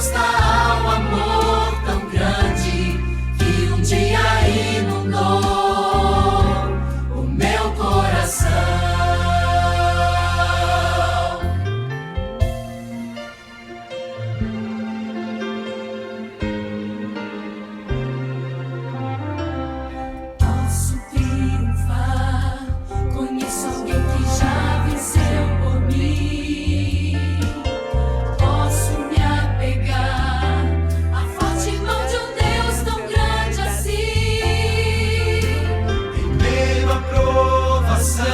resposta ao amor tão grande que um dia inundou o meu coração. Posso triunfar, conheço alguém que já venceu por mim. Posso me apegar à forte mão de um Deus tão grande assim. Em meio à provação,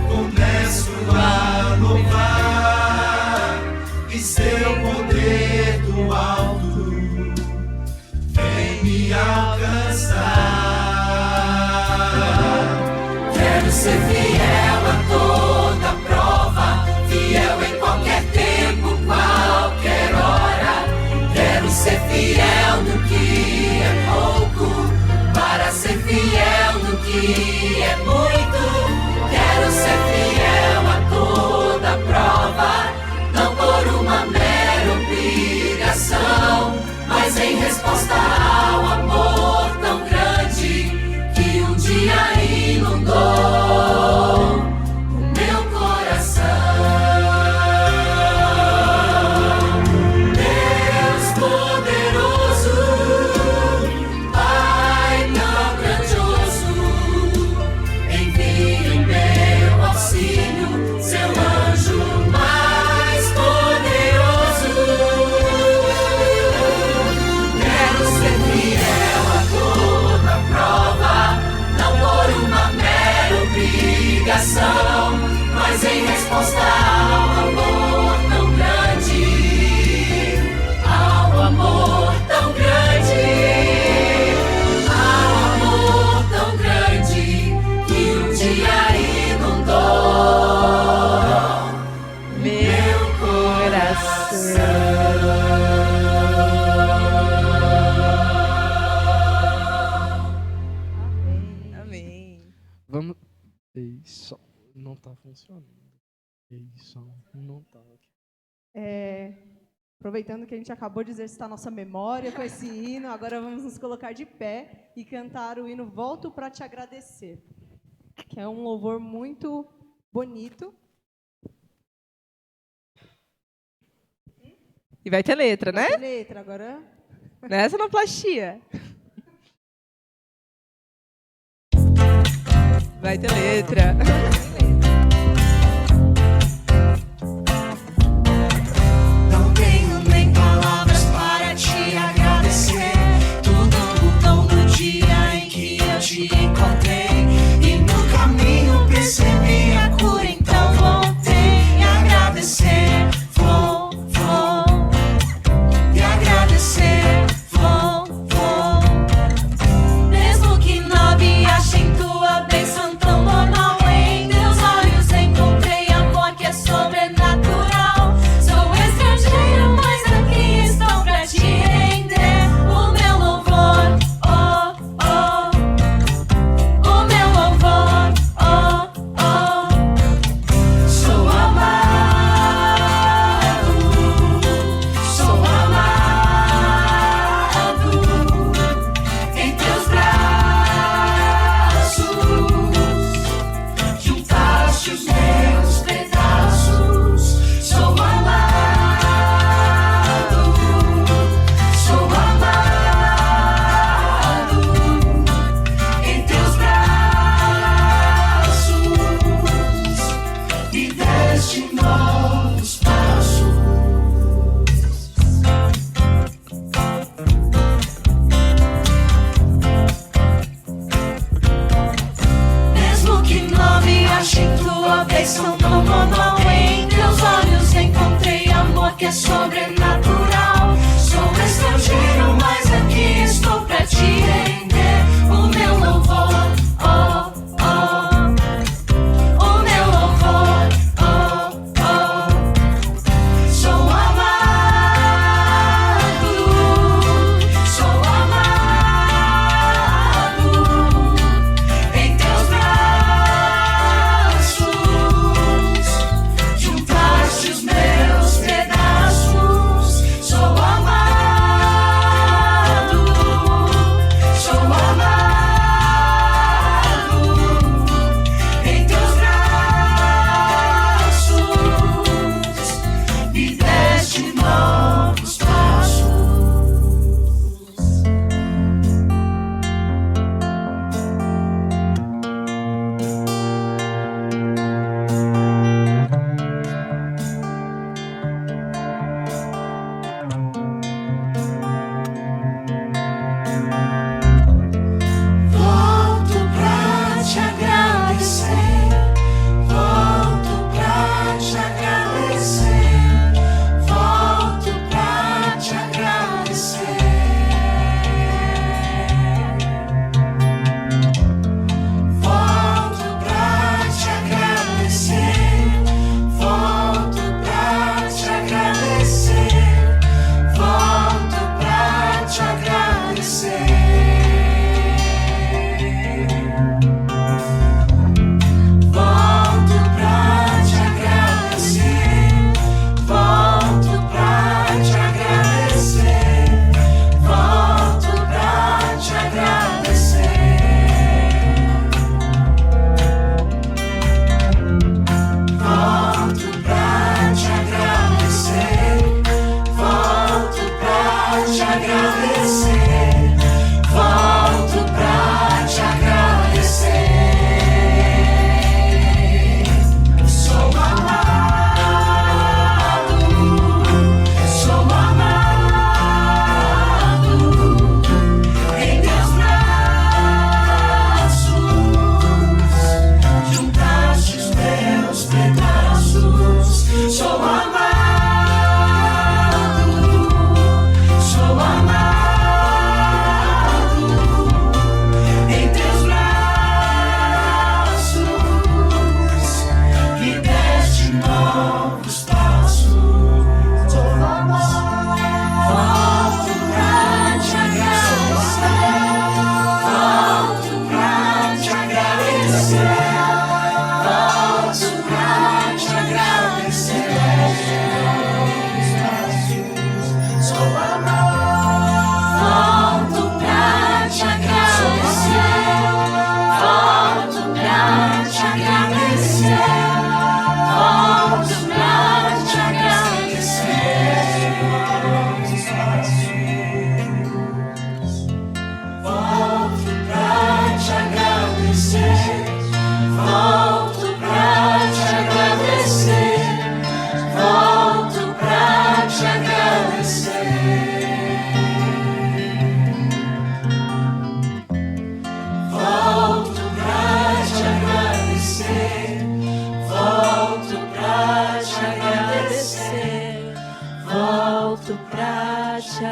começo a louvar, e seu poder do alto vem me alcançar. Quero ser fiel a toda prova, fiel em qualquer tempo, qualquer hora. Quero ser fiel no que é pouco, para ser fiel no que é muito. Quero ser fiel a toda prova, não por uma mera obrigação, mas em resposta ao amor tão grande que um dia inundou o meu coração. Deus poderoso, Pai tão grandioso, envie em meu auxílio seu anjo mais poderoso. Quero ser fiel a toda prova, não por uma mera obrigação, mas em resposta ao amor tão grande, ao amor tão grande, ao amor tão grande que um dia inundou meu coração. Amém. Vamos. Isso não tá funcionando. Isso não tá. Aproveitando que a gente acabou de exercitar nossa memória com esse hino, agora vamos nos colocar de pé e cantar o hino Volto para Te Agradecer, que é um louvor muito bonito. E vai ter letra, né? Tem letra agora. Nessa sonoplastia. Vai ter letra. Não tenho nem palavras para te agradecer. Tudo mudou no dia em que eu te encontrei, e no caminho percebi a cura, então voltei a agradecer. Vou e agradecer. Vou. Mesmo que não me achem tua bênção tão normal, em teus olhos encontrei amor que é sobrenatural. Sou estrangeiro, mas aqui estou pra te render o meu louvor, oh, oh. O meu louvor, oh, oh. Sou amado, sou amado em teus braços. Juntaste os meus pedaços. Sou amado, sou amado em teus braços. E deste novos passos. Mesmo que não me achem tua bênção tão normal, em teus olhos encontrei amor que é sobrenatural. Sou estrangeiro, mas aqui estou pra te render o meu louvor, oh, oh. O meu louvor, oh, oh. Sou amado, sou amado em teus braços. Juntaste os meus pedaços.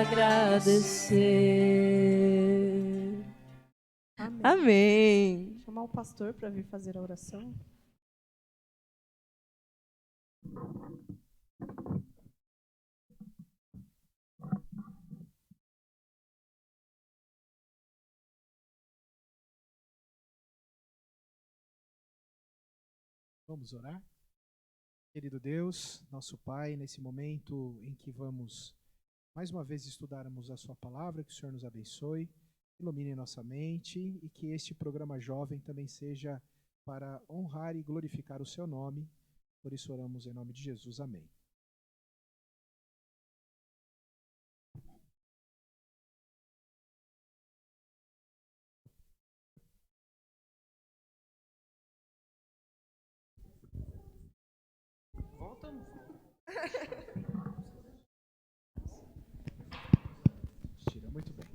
agradecer. Amém. Amém. Chamar o pastor para vir fazer a oração. Vamos orar? Querido Deus, nosso Pai, nesse momento em que vamos mais uma vez estudarmos a Sua palavra, que o Senhor nos abençoe, ilumine nossa mente e que este programa jovem também seja para honrar e glorificar o Seu nome. Por isso oramos em nome de Jesus. Amém. Tira, muito bem.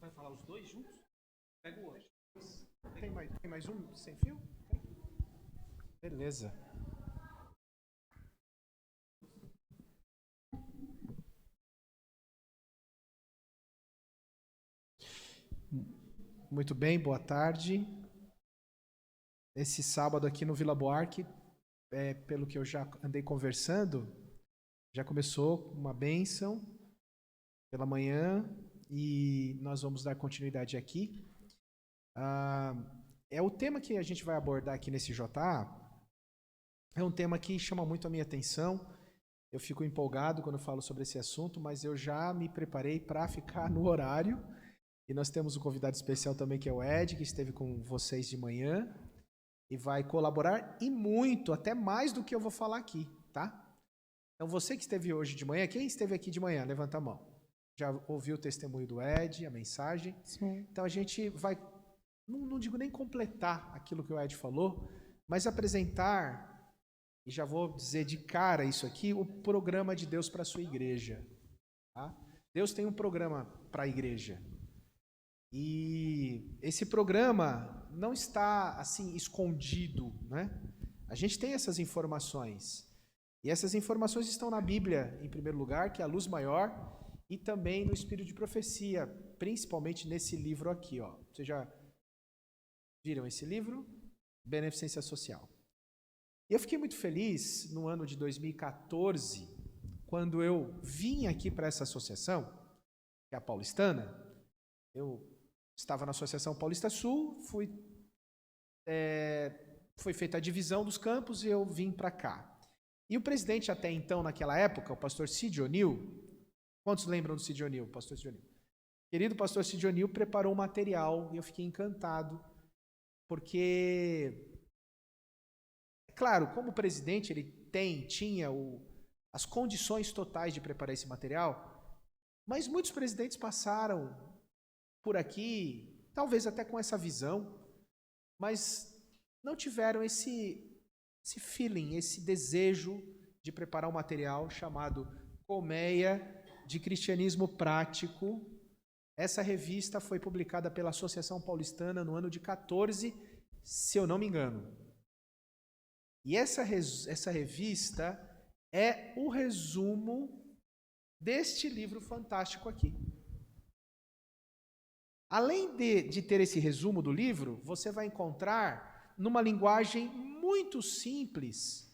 Vai falar os dois juntos? Pega o outro. Tem mais um sem fio? Beleza. Muito bem, boa tarde. Esse sábado aqui no Vila Buarque, pelo que eu já andei conversando, já começou uma bênção pela manhã e nós vamos dar continuidade aqui. O tema que a gente vai abordar aqui nesse JA é um tema que chama muito a minha atenção. Eu fico empolgado quando falo sobre esse assunto, mas eu já me preparei para ficar no horário. E nós temos um convidado especial também, que é o Ed, que esteve com vocês de manhã e vai colaborar e muito, até mais do que eu vou falar aqui, tá? Então você que esteve hoje de manhã, quem esteve aqui de manhã? Levanta a mão. Já ouviu o testemunho do Ed, a mensagem? Sim. Então a gente vai, não digo nem completar aquilo que o Ed falou, mas apresentar, e já vou dizer de cara isso aqui, o programa de Deus para a sua igreja. Tá? Deus tem um programa para a igreja. E esse programa não está assim escondido, né? A gente tem essas informações. E essas informações estão na Bíblia, em primeiro lugar, que é a luz maior, e também no Espírito de Profecia, principalmente nesse livro aqui, ó. Vocês já viram esse livro? Beneficência Social. E eu fiquei muito feliz no ano de 2014, quando eu vim aqui para essa associação, que é a paulistana. Eu estava na Associação Paulista Sul, foi feita a divisão dos campos e eu vim para cá. E o presidente até então, naquela época, o pastor Cid O'Neill, quantos lembram do Cid O'Neill, pastor Cid O'Neill? Querido pastor Cid O'Neill preparou um material e eu fiquei encantado, porque, é claro, como presidente ele tinha as condições totais de preparar esse material, mas muitos presidentes passaram por aqui, talvez até com essa visão, mas não tiveram esse feeling, esse desejo de preparar um material chamado Colmeia de Cristianismo Prático. Essa revista foi publicada pela Associação Paulistana no ano de 14, se eu não me engano. E essa revista é o resumo deste livro fantástico aqui. Além de ter esse resumo do livro, você vai encontrar, numa linguagem muito simples,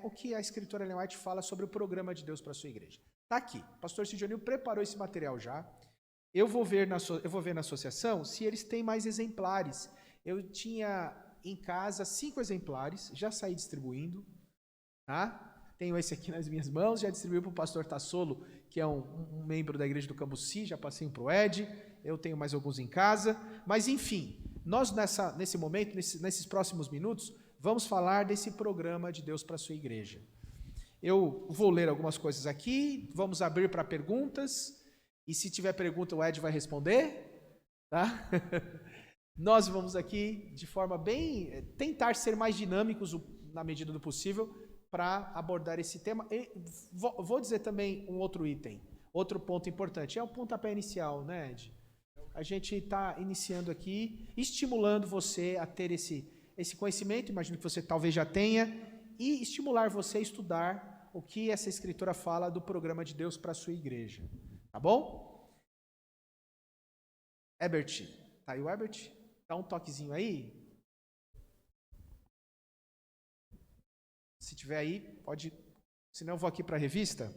o que a escritora Ellen White fala sobre o programa de Deus para a sua igreja. Está aqui. O pastor Cid O'Neill preparou esse material já. Eu vou ver na associação se eles têm mais exemplares. Eu tinha em casa 5 exemplares, já saí distribuindo. Tá? Tenho esse aqui nas minhas mãos, já distribuí para o pastor Tassolo, que é um membro da igreja do Cambuci, já passei para o Ed. Eu tenho mais alguns em casa, mas enfim, nós nesse momento, nesses próximos minutos, vamos falar desse programa de Deus para a sua igreja. Eu vou ler algumas coisas aqui, vamos abrir para perguntas, e se tiver pergunta o Ed vai responder, tá? Nós vamos aqui, de forma tentar ser mais dinâmicos na medida do possível, para abordar esse tema. E vou dizer também um outro item, outro ponto importante, é o pontapé inicial, né, Ed? A gente está iniciando aqui, estimulando você a ter esse conhecimento, imagino que você talvez já tenha, e estimular você a estudar o que essa escritora fala do programa de Deus para a sua igreja. Tá bom? Herbert, tá aí o Herbert? Dá um toquezinho aí. Se tiver aí, pode. Senão eu vou aqui para a revista.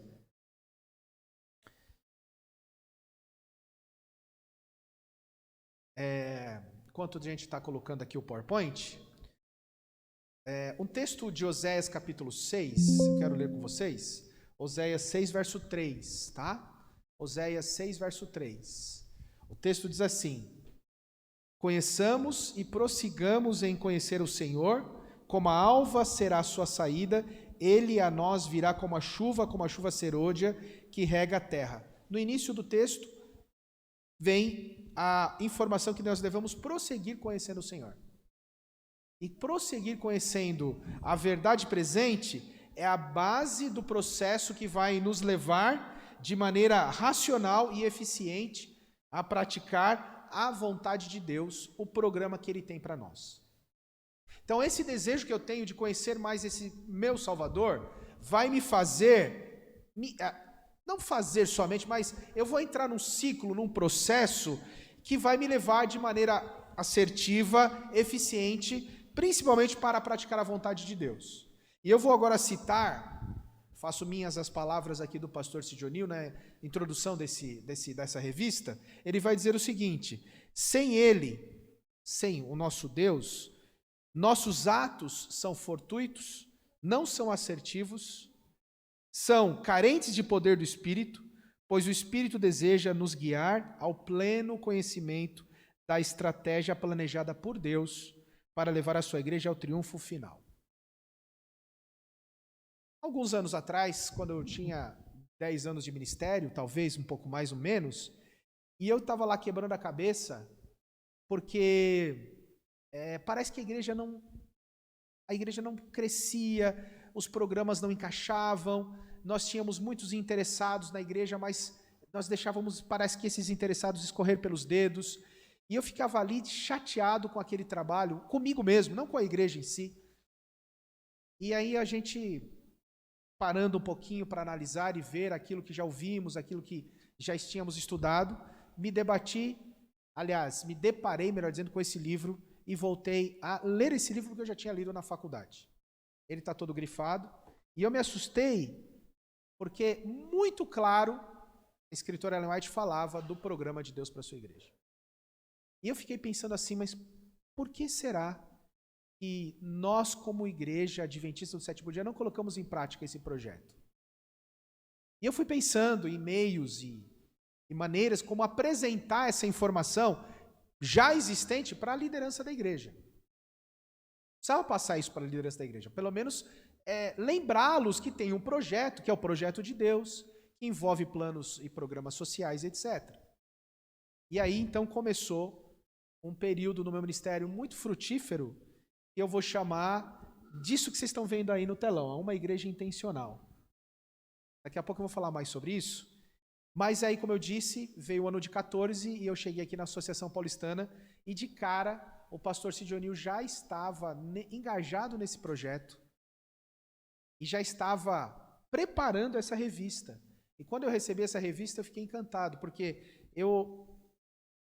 Enquanto a gente está colocando aqui o PowerPoint, um texto de Oséias capítulo 6, eu quero ler com vocês. Oséias 6, verso 3, tá? Oséias 6, verso 3. O texto diz assim: conheçamos e prossigamos em conhecer o Senhor, como a alva será a sua saída, ele a nós virá como a chuva serôdia que rega a terra. No início do texto, vem a informação que nós devemos prosseguir conhecendo o Senhor. E prosseguir conhecendo a verdade presente é a base do processo que vai nos levar de maneira racional e eficiente a praticar a vontade de Deus, o programa que Ele tem para nós. Então, esse desejo que eu tenho de conhecer mais esse meu Salvador vai me fazer, não fazer somente, mas eu vou entrar num ciclo, num processo que vai me levar de maneira assertiva, eficiente, principalmente para praticar a vontade de Deus. E eu vou agora citar, faço minhas as palavras aqui do pastor Cid O'Neill, na introdução dessa revista. Ele vai dizer o seguinte: sem Ele, sem o nosso Deus, nossos atos são fortuitos, não são assertivos, são carentes de poder do Espírito, pois o Espírito deseja nos guiar ao pleno conhecimento da estratégia planejada por Deus para levar a sua igreja ao triunfo final. Alguns anos atrás, quando eu tinha 10 anos de ministério, talvez um pouco mais ou menos, e eu estava lá quebrando a cabeça, porque parece que a igreja não crescia, os programas não encaixavam, nós tínhamos muitos interessados na igreja, mas nós deixávamos, parece que esses interessados escorrer pelos dedos, e eu ficava ali chateado com aquele trabalho, comigo mesmo, não com a igreja em si. E aí a gente, parando um pouquinho para analisar e ver aquilo que já ouvimos, aquilo que já tínhamos estudado, me deparei, melhor dizendo, com esse livro e voltei a ler esse livro que eu já tinha lido na faculdade. Ele está todo grifado e eu me assustei porque muito claro a escritora Ellen White falava do programa de Deus para a sua igreja. E eu fiquei pensando assim, mas por que será que nós, como igreja adventista do sétimo dia, não colocamos em prática esse projeto? E eu fui pensando em meios e maneiras como apresentar essa informação já existente para a liderança da igreja. Precisava passar isso para a liderança da igreja, pelo menos lembrá-los que tem um projeto, que é o projeto de Deus, que envolve planos e programas sociais, etc. E aí, então, começou um período no meu ministério muito frutífero, que eu vou chamar disso que vocês estão vendo aí no telão, uma igreja intencional. Daqui a pouco eu vou falar mais sobre isso. Mas aí, como eu disse, veio o ano de 14 e eu cheguei aqui na Associação Paulistana e de cara o pastor Cid O'Neill já estava engajado nesse projeto e já estava preparando essa revista. E quando eu recebi essa revista eu fiquei encantado, porque eu,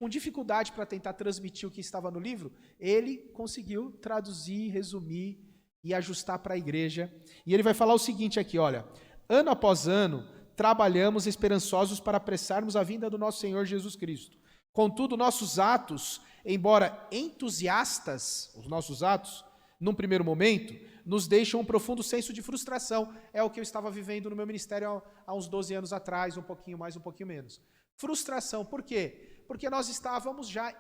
com dificuldade para tentar transmitir o que estava no livro, ele conseguiu traduzir, resumir e ajustar para a igreja. E ele vai falar o seguinte aqui, olha: ano após ano, trabalhamos esperançosos para apressarmos a vinda do nosso Senhor Jesus Cristo. Contudo, nossos atos, embora entusiastas, os nossos atos, num primeiro momento, nos deixam um profundo senso de frustração. É o que eu estava vivendo no meu ministério há uns 12 anos atrás, um pouquinho mais, um pouquinho menos. Frustração, por quê? Porque nós estávamos já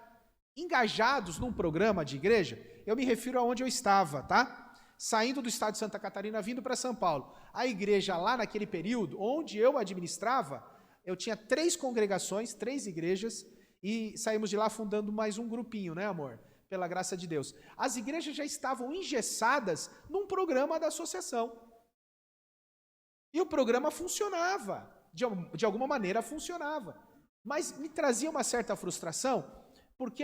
engajados num programa de igreja, eu me refiro aonde eu estava, tá? Saindo do estado de Santa Catarina, vindo para São Paulo. A igreja lá naquele período, onde eu administrava, eu tinha 3 congregações, 3 igrejas, e saímos de lá fundando mais um grupinho, né, amor? Pela graça de Deus. As igrejas já estavam engessadas num programa da associação. E o programa funcionava, de alguma maneira funcionava. Mas me trazia uma certa frustração, porque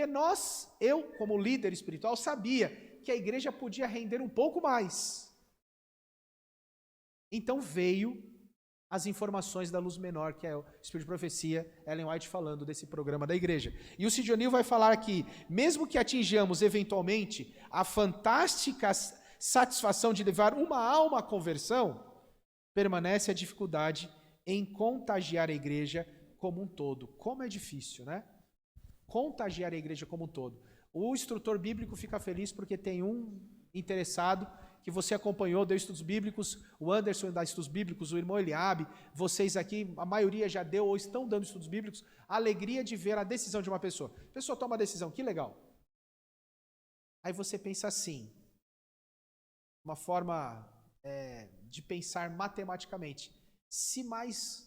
eu, como líder espiritual, sabia que a igreja podia render um pouco mais. Então veio as informações da luz menor, que é o Espírito de Profecia, Ellen White falando desse programa da igreja. E o Cid O'Neill vai falar que, mesmo que atinjamos eventualmente a fantástica satisfação de levar uma alma à conversão, permanece a dificuldade em contagiar a igreja como um todo. Como é difícil, né? Contagiar a igreja como um todo. O instrutor bíblico fica feliz porque tem um interessado que você acompanhou, deu estudos bíblicos, o Anderson dá estudos bíblicos, o irmão Eliabe, vocês aqui, a maioria já deu ou estão dando estudos bíblicos, a alegria de ver a decisão de uma pessoa. A pessoa toma uma decisão, que legal. Aí você pensa assim, uma forma de pensar matematicamente, se mais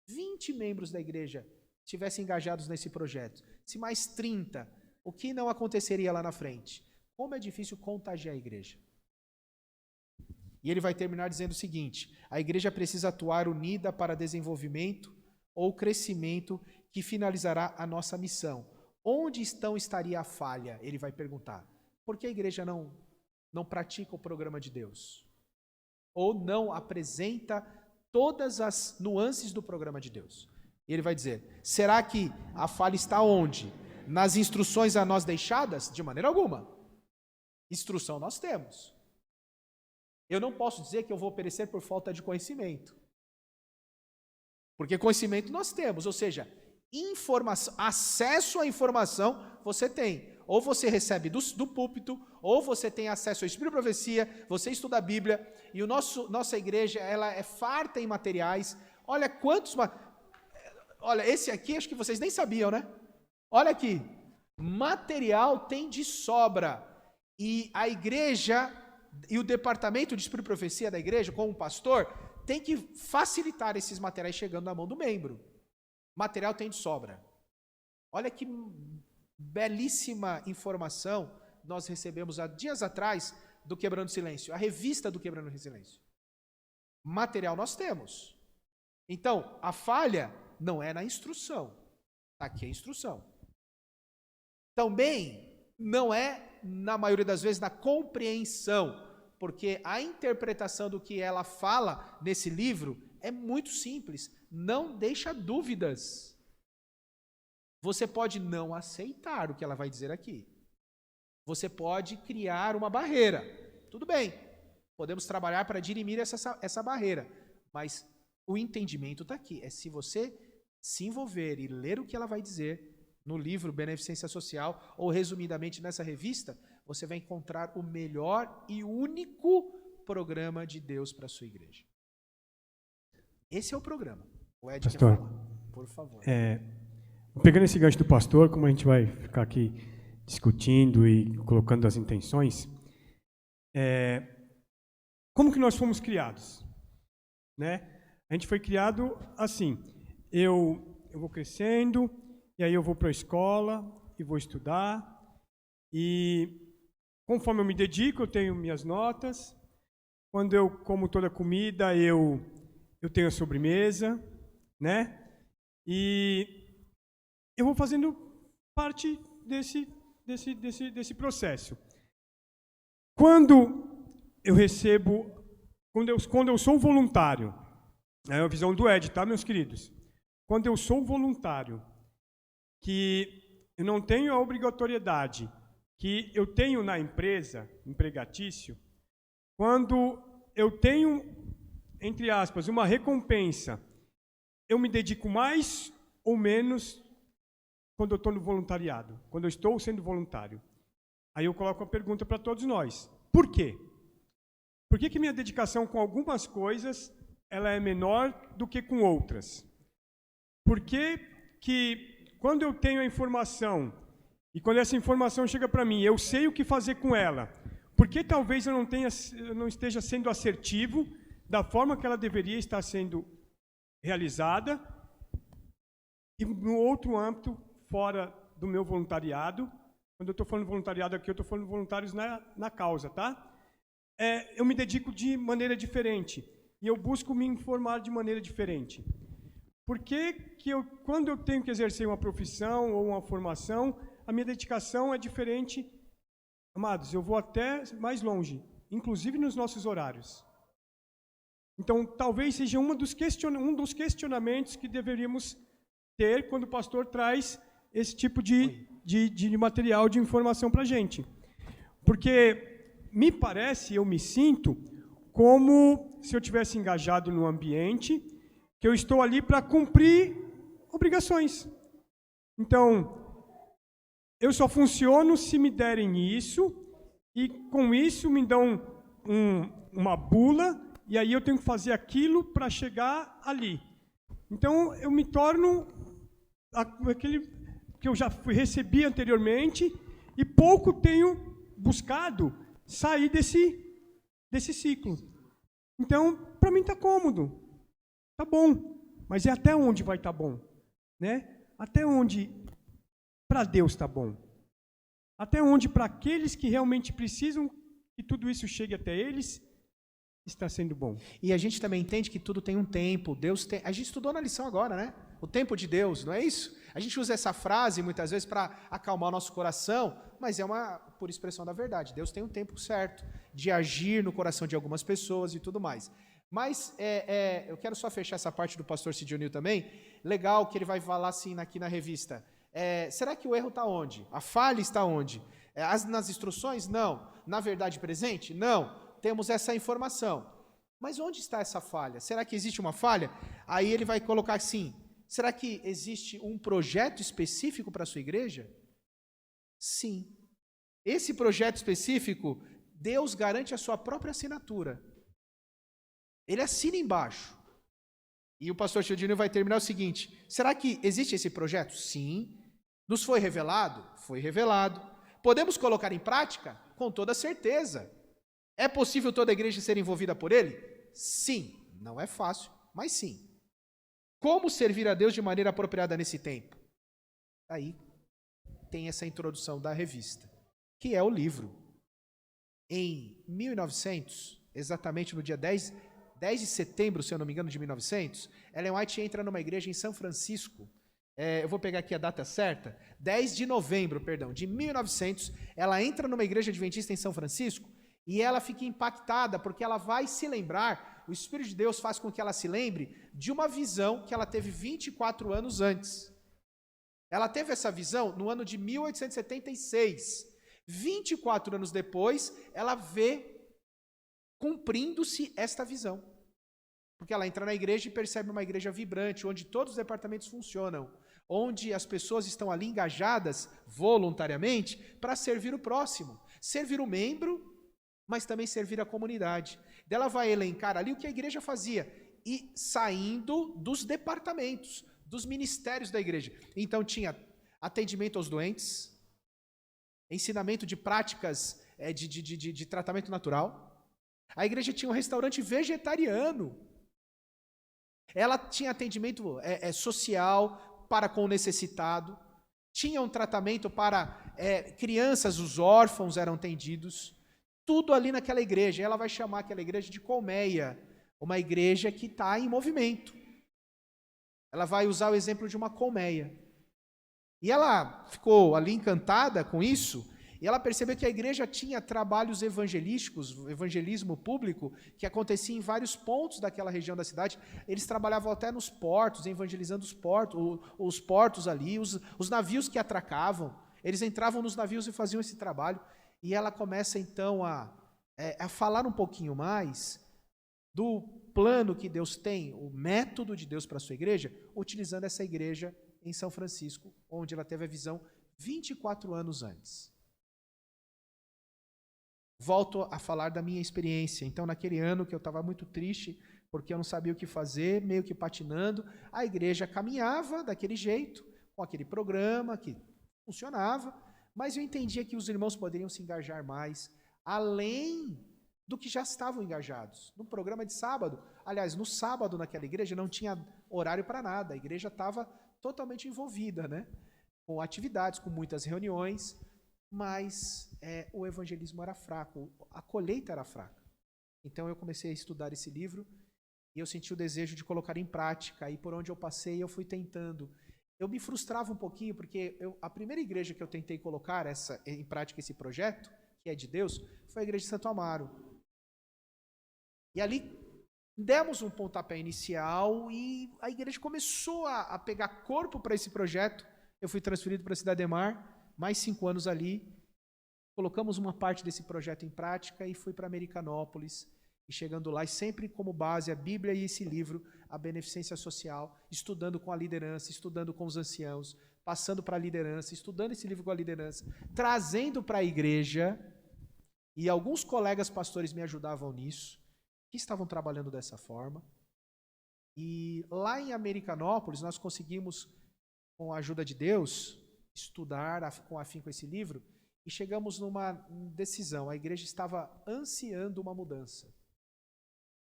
20 membros da igreja estivessem engajados nesse projeto, se mais 30, o que não aconteceria lá na frente? Como é difícil contagiar a igreja. E ele vai terminar dizendo o seguinte: a igreja precisa atuar unida para desenvolvimento ou crescimento que finalizará a nossa missão. Onde estaria a falha? Ele vai perguntar. Por que a igreja não pratica o programa de Deus? Ou não apresenta todas as nuances do programa de Deus? E ele vai dizer, será que a falha está onde? Nas instruções a nós deixadas? De maneira alguma. Instrução nós temos. Eu não posso dizer que eu vou perecer por falta de conhecimento. Porque conhecimento nós temos, ou seja, informação, acesso à informação você tem. Ou você recebe do púlpito, ou você tem acesso ao Espírito de Profecia, você estuda a Bíblia, e nossa igreja ela é farta em materiais. Olha quantos... Olha, esse aqui acho que vocês nem sabiam, né? Olha aqui, material tem de sobra. E a igreja e o departamento de Espírito de Profecia da igreja, como pastor, tem que facilitar esses materiais chegando na mão do membro. Material tem de sobra. Olha que belíssima informação nós recebemos há dias atrás do Quebrando Silêncio, a revista do Quebrando Silêncio. Material nós temos. Então, a falha não é na instrução. Aqui é a instrução. Também não é, na maioria das vezes, na compreensão, porque a interpretação do que ela fala nesse livro é muito simples, não deixa dúvidas. Você pode não aceitar o que ela vai dizer aqui. Você pode criar uma barreira. Tudo bem, podemos trabalhar para dirimir essa barreira, mas o entendimento está aqui. É se você se envolver e ler o que ela vai dizer no livro Beneficência Social, ou resumidamente nessa revista, você vai encontrar o melhor e único programa de Deus para a sua igreja. Esse é o programa. O Ed Pastor, quer falar. Por favor. Pegando esse gancho do pastor, como a gente vai ficar aqui discutindo e colocando as intenções, como que nós fomos criados? Né? A gente foi criado assim, eu vou crescendo, e aí eu vou para a escola e vou estudar, e conforme eu me dedico, eu tenho minhas notas. Quando eu como toda a comida, eu tenho a sobremesa, né? E eu vou fazendo parte desse processo. Quando eu recebo, quando eu sou voluntário, é a visão do Ed, tá, meus queridos? Quando eu sou voluntário, que eu não tenho a obrigatoriedade que eu tenho na empresa, empregatício, quando eu tenho, entre aspas, uma recompensa, eu me dedico mais ou menos quando eu estou no voluntariado, quando eu estou sendo voluntário. Aí eu coloco a pergunta para todos nós. Por quê? Por que minha dedicação com algumas coisas ela é menor do que com outras? Por que quando eu tenho a informação e quando essa informação chega para mim, eu sei o que fazer com ela, por que talvez eu não esteja sendo assertivo da forma que ela deveria estar sendo realizada? E no outro âmbito, fora do meu voluntariado, quando eu estou falando voluntariado aqui, eu estou falando voluntários na causa, tá? Eu me dedico de maneira diferente e eu busco me informar de maneira diferente. Por que quando eu tenho que exercer uma profissão ou uma formação, a minha dedicação é diferente? Amados, eu vou até mais longe, inclusive nos nossos horários. Então, talvez seja um dos questionamentos que deveríamos ter quando o pastor traz esse tipo de material, de informação para a gente. Porque me parece, eu me sinto como se eu tivesse engajado no ambiente, que eu estou ali para cumprir obrigações. Então, eu só funciono se me derem isso, e com isso me dão uma bula, e aí eu tenho que fazer aquilo para chegar ali. Então, eu me torno aquele que eu já recebi anteriormente, e pouco tenho buscado sair desse ciclo. Então, para mim está cômodo, está bom, mas é até onde vai estar bom, né? Até onde para Deus está bom? Até onde para aqueles que realmente precisam que tudo isso chegue até eles está sendo bom? E a gente também entende que tudo tem um tempo. Deus tem. A gente estudou na lição agora, né? O tempo de Deus, não é isso? A gente usa essa frase muitas vezes para acalmar o nosso coração, mas é uma por expressão da verdade. Deus tem um tempo certo de agir no coração de algumas pessoas e tudo mais. Mas eu quero só fechar essa parte do pastor Sidionil também. Legal que ele vai falar assim aqui na revista. Será que o erro está onde? A falha está onde? Nas instruções? Não. Na verdade presente? Não. Temos essa informação. Mas onde está essa falha? Será que existe uma falha? Aí ele vai colocar assim, será que existe um projeto específico para a sua igreja? Sim. Esse projeto específico, Deus garante a sua própria assinatura. Ele assina embaixo. E o pastor Childinho vai terminar o seguinte, será que existe esse projeto? Sim. Nos foi revelado? Foi revelado. Podemos colocar em prática? Com toda certeza. É possível toda a igreja ser envolvida por ele? Sim. Não é fácil, mas sim. Como servir a Deus de maneira apropriada nesse tempo? Aí tem essa introdução da revista, que é o livro. Em 1900, exatamente no dia 10 de setembro, se eu não me engano, de 1900, Ellen White entra numa igreja em São Francisco. Eu vou pegar aqui a data certa. 10 de novembro, de 1900, ela entra numa igreja adventista em São Francisco e ela fica impactada porque ela vai se lembrar, o Espírito de Deus faz com que ela se lembre de uma visão que ela teve 24 anos antes. Ela teve essa visão no ano de 1876. 24 anos depois, ela vê cumprindo-se esta visão. Porque ela entra na igreja e percebe uma igreja vibrante, onde todos os departamentos funcionam, onde as pessoas estão ali engajadas voluntariamente para servir o próximo, servir o membro, mas também servir a comunidade. Ela vai elencar ali o que a igreja fazia, e saindo dos departamentos, dos ministérios da igreja. Então tinha atendimento aos doentes, ensinamento de práticas de tratamento natural. A igreja tinha um restaurante vegetariano. Ela tinha atendimento social para com o necessitado. Tinha um tratamento para crianças, os órfãos eram atendidos. Tudo ali naquela igreja. Ela vai chamar aquela igreja de colmeia, uma igreja que está em movimento. Ela vai usar o exemplo de uma colmeia. E ela ficou ali encantada com isso, e ela percebeu que a igreja tinha trabalhos evangelísticos, evangelismo público, que acontecia em vários pontos daquela região da cidade. Eles trabalhavam até nos portos, evangelizando os portos ali, os navios que atracavam. Eles entravam nos navios e faziam esse trabalho. E ela começa então a falar um pouquinho mais do plano que Deus tem, o método de Deus para a sua igreja, utilizando essa igreja em São Francisco, onde ela teve a visão 24 anos antes. Volto a falar da minha experiência. Então, naquele ano que eu estava muito triste, porque eu não sabia o que fazer, meio que patinando, a igreja caminhava daquele jeito, com aquele programa que funcionava, mas eu entendia que os irmãos poderiam se engajar mais, além do que já estavam engajados. No programa de sábado, aliás, no sábado naquela igreja não tinha horário para nada, a igreja estava totalmente envolvida, né? Com atividades, com muitas reuniões, mas o evangelismo era fraco, a colheita era fraca. Então eu comecei a estudar esse livro e eu senti o desejo de colocar em prática, e por onde eu passei eu fui tentando. Eu me frustrava um pouquinho, porque a primeira igreja que eu tentei colocar em prática esse projeto, que é de Deus, foi a igreja de Santo Amaro. E ali demos um pontapé inicial e a igreja começou a pegar corpo para esse projeto. Eu fui transferido para a Cidade Ademar, mais 5 anos ali. Colocamos uma parte desse projeto em prática e fui para Americanópolis. E chegando lá, e sempre como base a Bíblia e esse livro, a beneficência social, estudando com a liderança, estudando com os anciãos, passando para a liderança, estudando esse livro com a liderança, trazendo para a igreja, e alguns colegas pastores me ajudavam nisso, que estavam trabalhando dessa forma. E lá em Americanópolis, nós conseguimos, com a ajuda de Deus, estudar com afinco esse livro, e chegamos numa decisão. A igreja estava ansiando uma mudança.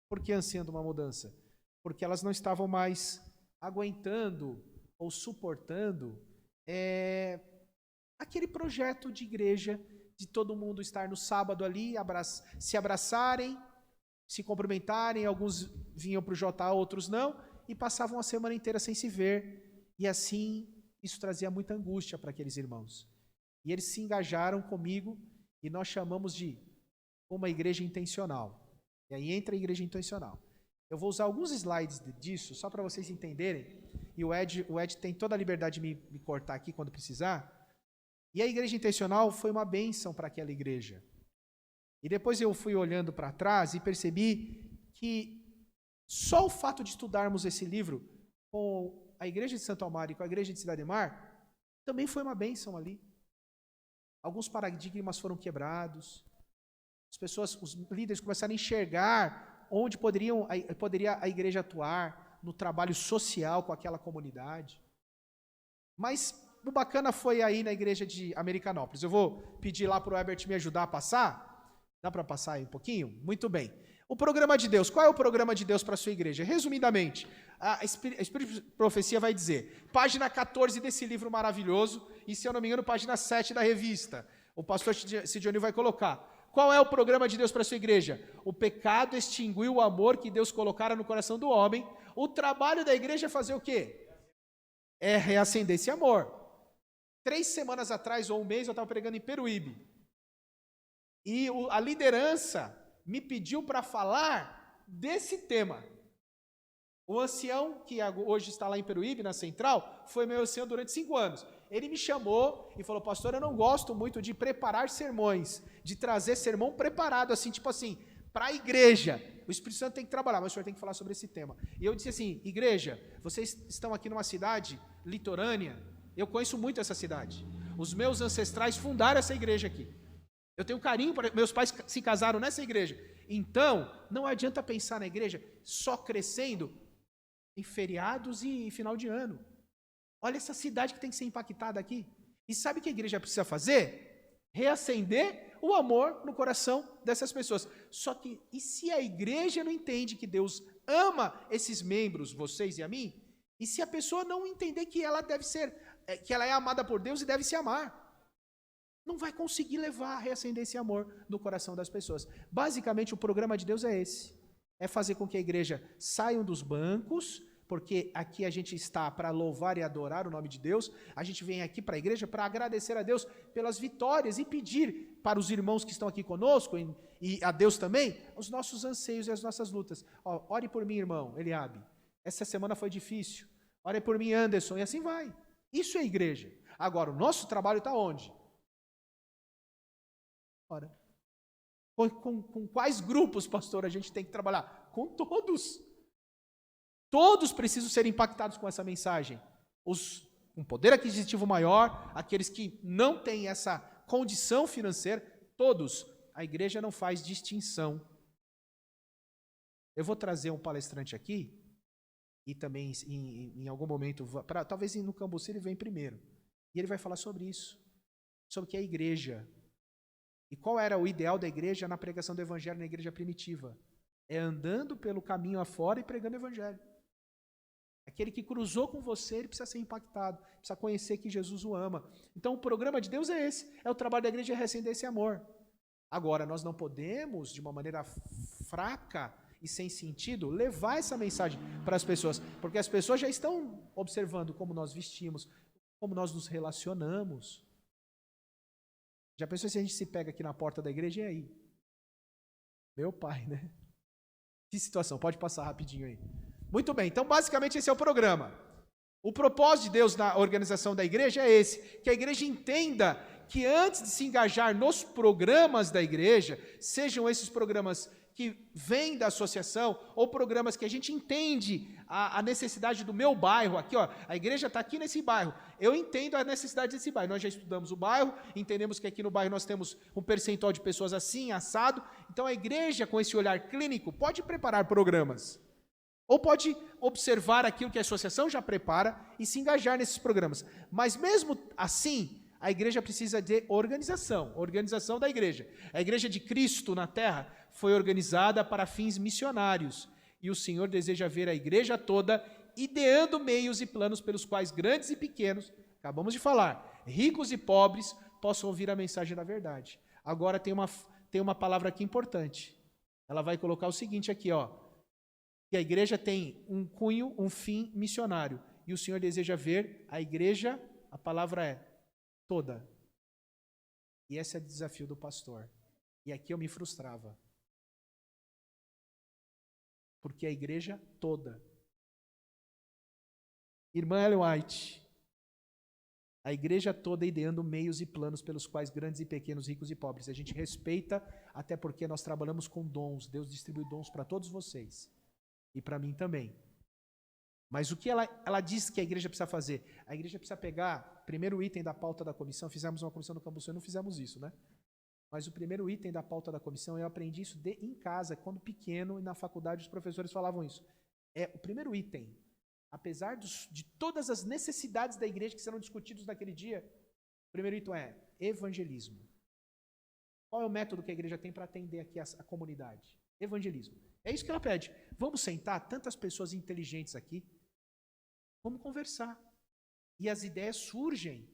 Por que ansiando uma mudança? Porque elas não estavam mais aguentando ou suportando aquele projeto de igreja, de todo mundo estar no sábado ali, se abraçarem, se cumprimentarem, alguns vinham para o JA, outros não, e passavam a semana inteira sem se ver. E assim, isso trazia muita angústia para aqueles irmãos. E eles se engajaram comigo e nós chamamos de uma igreja intencional. E aí entra a igreja intencional. Eu vou usar alguns slides disso, só para vocês entenderem. E o Ed tem toda a liberdade de me cortar aqui quando precisar. E a igreja intencional foi uma bênção para aquela igreja. E depois eu fui olhando para trás e percebi que só o fato de estudarmos esse livro com a igreja de Santo Amaro e com a igreja de Cidade Ademar também foi uma bênção ali. Alguns paradigmas foram quebrados. As pessoas, os líderes começaram a enxergar onde poderia a igreja atuar no trabalho social com aquela comunidade. Mas o bacana foi aí na igreja de Americanópolis. Eu vou pedir lá para o Herbert me ajudar a passar. Dá para passar aí um pouquinho? Muito bem. O programa de Deus. Qual é o programa de Deus para a sua igreja? Resumidamente, a Espírito de Profecia vai dizer, página 14 desse livro maravilhoso, e se eu não me engano, página 7 da revista. O pastor Sidionil vai colocar. Qual é o programa de Deus para a sua igreja? O pecado extinguiu o amor que Deus colocara no coração do homem. O trabalho da igreja é fazer o quê? É reacender esse amor. 3 semanas atrás, ou um mês, eu estava pregando em Peruíbe. E a liderança me pediu para falar desse tema. O ancião, que hoje está lá em Peruíbe, na Central, foi meu ancião durante 5 anos. Ele me chamou e falou, pastor, eu não gosto muito de preparar sermões, de trazer sermão preparado, assim, tipo assim, para a igreja. O Espírito Santo tem que trabalhar, mas o senhor tem que falar sobre esse tema. E eu disse assim, igreja, vocês estão aqui numa cidade litorânea, eu conheço muito essa cidade. Os meus ancestrais fundaram essa igreja aqui. Eu tenho carinho, meus pais se casaram nessa igreja. Então, não adianta pensar na igreja só crescendo em feriados e final de ano. Olha essa cidade que tem que ser impactada aqui. E sabe o que a igreja precisa fazer? Reacender o amor no coração dessas pessoas. Só que, e se a igreja não entende que Deus ama esses membros, vocês e a mim? E se a pessoa não entender que ela deve ser, que ela é amada por Deus e deve se amar? Não vai conseguir levar a reacender esse amor no coração das pessoas. Basicamente, o programa de Deus é esse. É fazer com que a igreja saia dos bancos, porque aqui a gente está para louvar e adorar o nome de Deus. A gente vem aqui para a igreja para agradecer a Deus pelas vitórias e pedir para os irmãos que estão aqui conosco, e a Deus também, os nossos anseios e as nossas lutas. Ore por mim, irmão Eliabe. Essa semana foi difícil. Ore por mim, Anderson, e assim vai. Isso é igreja. Agora, o nosso trabalho está onde? Ora, com quais grupos, pastor, a gente tem que trabalhar? Com todos. Todos precisam ser impactados com essa mensagem. Os com poder aquisitivo maior, aqueles que não têm essa condição financeira, todos. A igreja não faz distinção. Eu vou trazer um palestrante aqui, e também em algum momento, talvez no Cambuci ele venha primeiro. E ele vai falar sobre isso, sobre o que é a igreja. E qual era o ideal da igreja na pregação do evangelho na igreja primitiva? É andando pelo caminho afora e pregando o evangelho. Aquele que cruzou com você, ele precisa ser impactado, precisa conhecer que Jesus o ama. Então o programa de Deus é esse, é o trabalho da igreja reacender esse amor. Agora, nós não podemos, de uma maneira fraca e sem sentido, levar essa mensagem para as pessoas, porque as pessoas já estão observando como nós vestimos, como nós nos relacionamos. Já pensou se a gente se pega aqui na porta da igreja, e aí? Meu pai, né? Que situação, pode passar rapidinho aí. Muito bem, então basicamente esse é o programa. O propósito de Deus na organização da igreja é esse, que a igreja entenda que antes de se engajar nos programas da igreja, sejam esses programas que vêm da associação ou programas que a gente entende a necessidade do meu bairro, aqui ó, a igreja está aqui nesse bairro, eu entendo a necessidade desse bairro, nós já estudamos o bairro, entendemos que aqui no bairro nós temos um percentual de pessoas assim, assado, então a igreja com esse olhar clínico pode preparar programas, ou pode observar aquilo que a associação já prepara e se engajar nesses programas, mas mesmo assim, a igreja precisa de organização da igreja. A igreja de Cristo na terra foi organizada para fins missionários. E o Senhor deseja ver a igreja toda ideando meios e planos pelos quais grandes e pequenos, acabamos de falar, ricos e pobres, possam ouvir a mensagem da verdade. Agora tem uma palavra aqui importante. Ela vai colocar o seguinte aqui, ó, que a igreja tem um cunho, um fim missionário. E o Senhor deseja ver a igreja, a palavra é toda. E esse é o desafio do pastor. E aqui eu me frustrava. Porque a igreja toda. Irmã Ellen White, a igreja toda ideando meios e planos pelos quais grandes e pequenos, ricos e pobres. A gente respeita, até porque nós trabalhamos com dons. Deus distribui dons para todos vocês. E para mim também. Mas o que ela diz que a igreja precisa fazer? A igreja precisa pegar, primeiro item da pauta da comissão, fizemos uma comissão no Campus Sul, não fizemos isso, né? Mas o primeiro item da pauta da comissão, eu aprendi isso em casa, quando pequeno, e na faculdade os professores falavam isso. O primeiro item, apesar de todas as necessidades da igreja que serão discutidas naquele dia, o primeiro item é evangelismo. Qual é o método que a igreja tem para atender aqui a comunidade? Evangelismo. É isso que ela pede. Vamos sentar, tantas pessoas inteligentes aqui, vamos conversar. E as ideias surgem.